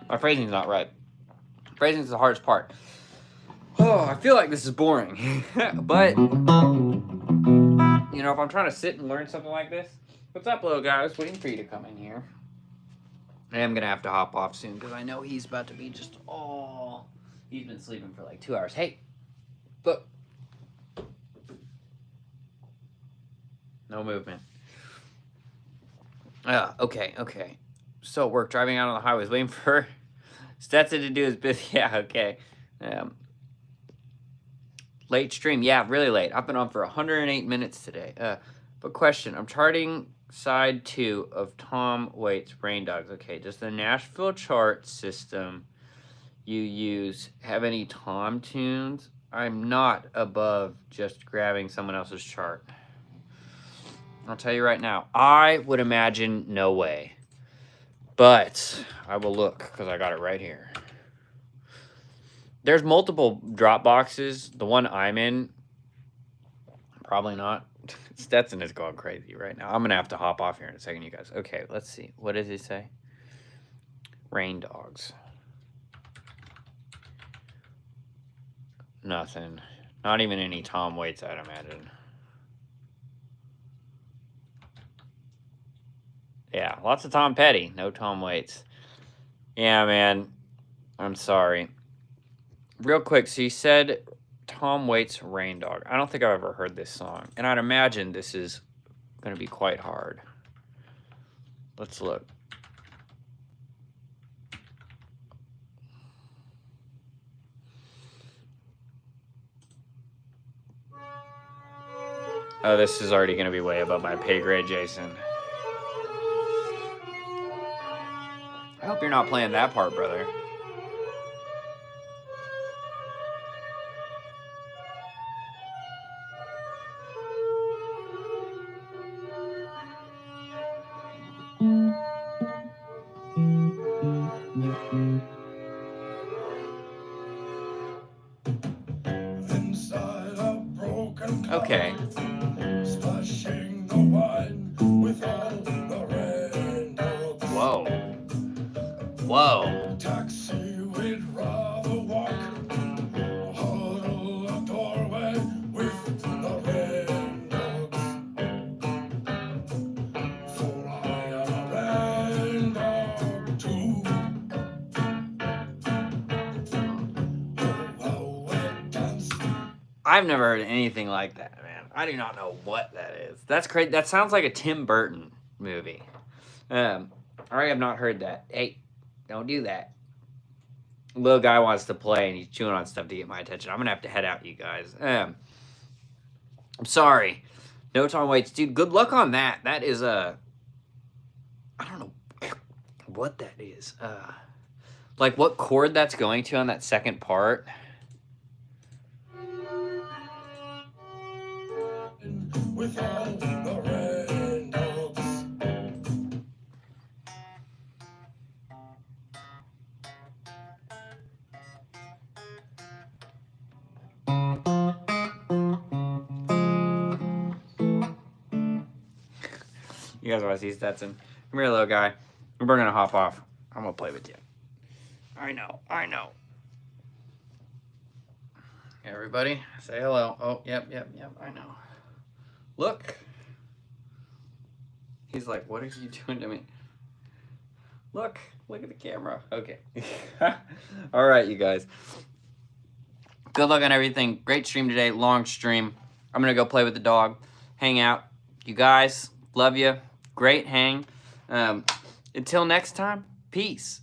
My phrasing's not right. Phrasing's the hardest part. Oh, I feel like this is boring. But, you know, if I'm trying to sit and learn something like this, what's up, little guy? I was waiting for you to come in here. I am going to have to hop off soon because I know he's about to be just, he's been sleeping for like 2 hours. Hey, look. No movement. Okay. So at work, driving out on the highways, waiting for Stetson to do his business. Yeah, okay. Late stream. Yeah, really late. I've been on for 108 minutes today. But question, I'm charting side 2 of Tom Waits' Rain Dogs. Okay, does the Nashville chart system you use have any Tom tunes? I'm not above just grabbing someone else's chart. I'll tell you right now, I would imagine no way. But I will look because I got it right here. There's multiple drop boxes. The one I'm in, probably not. Stetson is going crazy right now. I'm going to have to hop off here in a second, you guys. Okay, let's see. What does it say? Rain Dogs. Nothing. Not even any Tom Waits, I'd imagine. Yeah, lots of Tom Petty. No Tom Waits. Yeah, man. I'm sorry. Real quick, so you said Tom Waits' Rain Dog. I don't think I've ever heard this song. And I'd imagine this is going to be quite hard. Let's look. Oh, this is already going to be way above my pay grade, Jason. I hope you're not playing that part, brother. Okay. Whoa. Whoa. Taxi, we'd rather walk. Huddle a doorway with the rain dogs. For I am a rain dog too. Oh, how we dance. I've never heard anything like that, man. I do not know what that is. That's crazy. That sounds like a Tim Burton movie. I have not heard that. Hey, don't do that. Little guy wants to play and he's chewing on stuff to get my attention. I'm gonna have to head out, you guys. I'm sorry. No Tom Waits. Dude, good luck on that. That is I don't know what that is. Like what chord that's going to on that second part. With all the rain dogs. You guys want to see Stetson? Come here, little guy. We're going to hop off. I'm going to play with you. I know. Everybody, say hello. Oh, yep, I know. Look. He's like, what are you doing to me? Look at the camera. Okay. All right, you guys. Good luck on everything. Great stream today. Long stream. I'm going to go play with the dog. Hang out. You guys, love you. Great hang. Until next time, peace.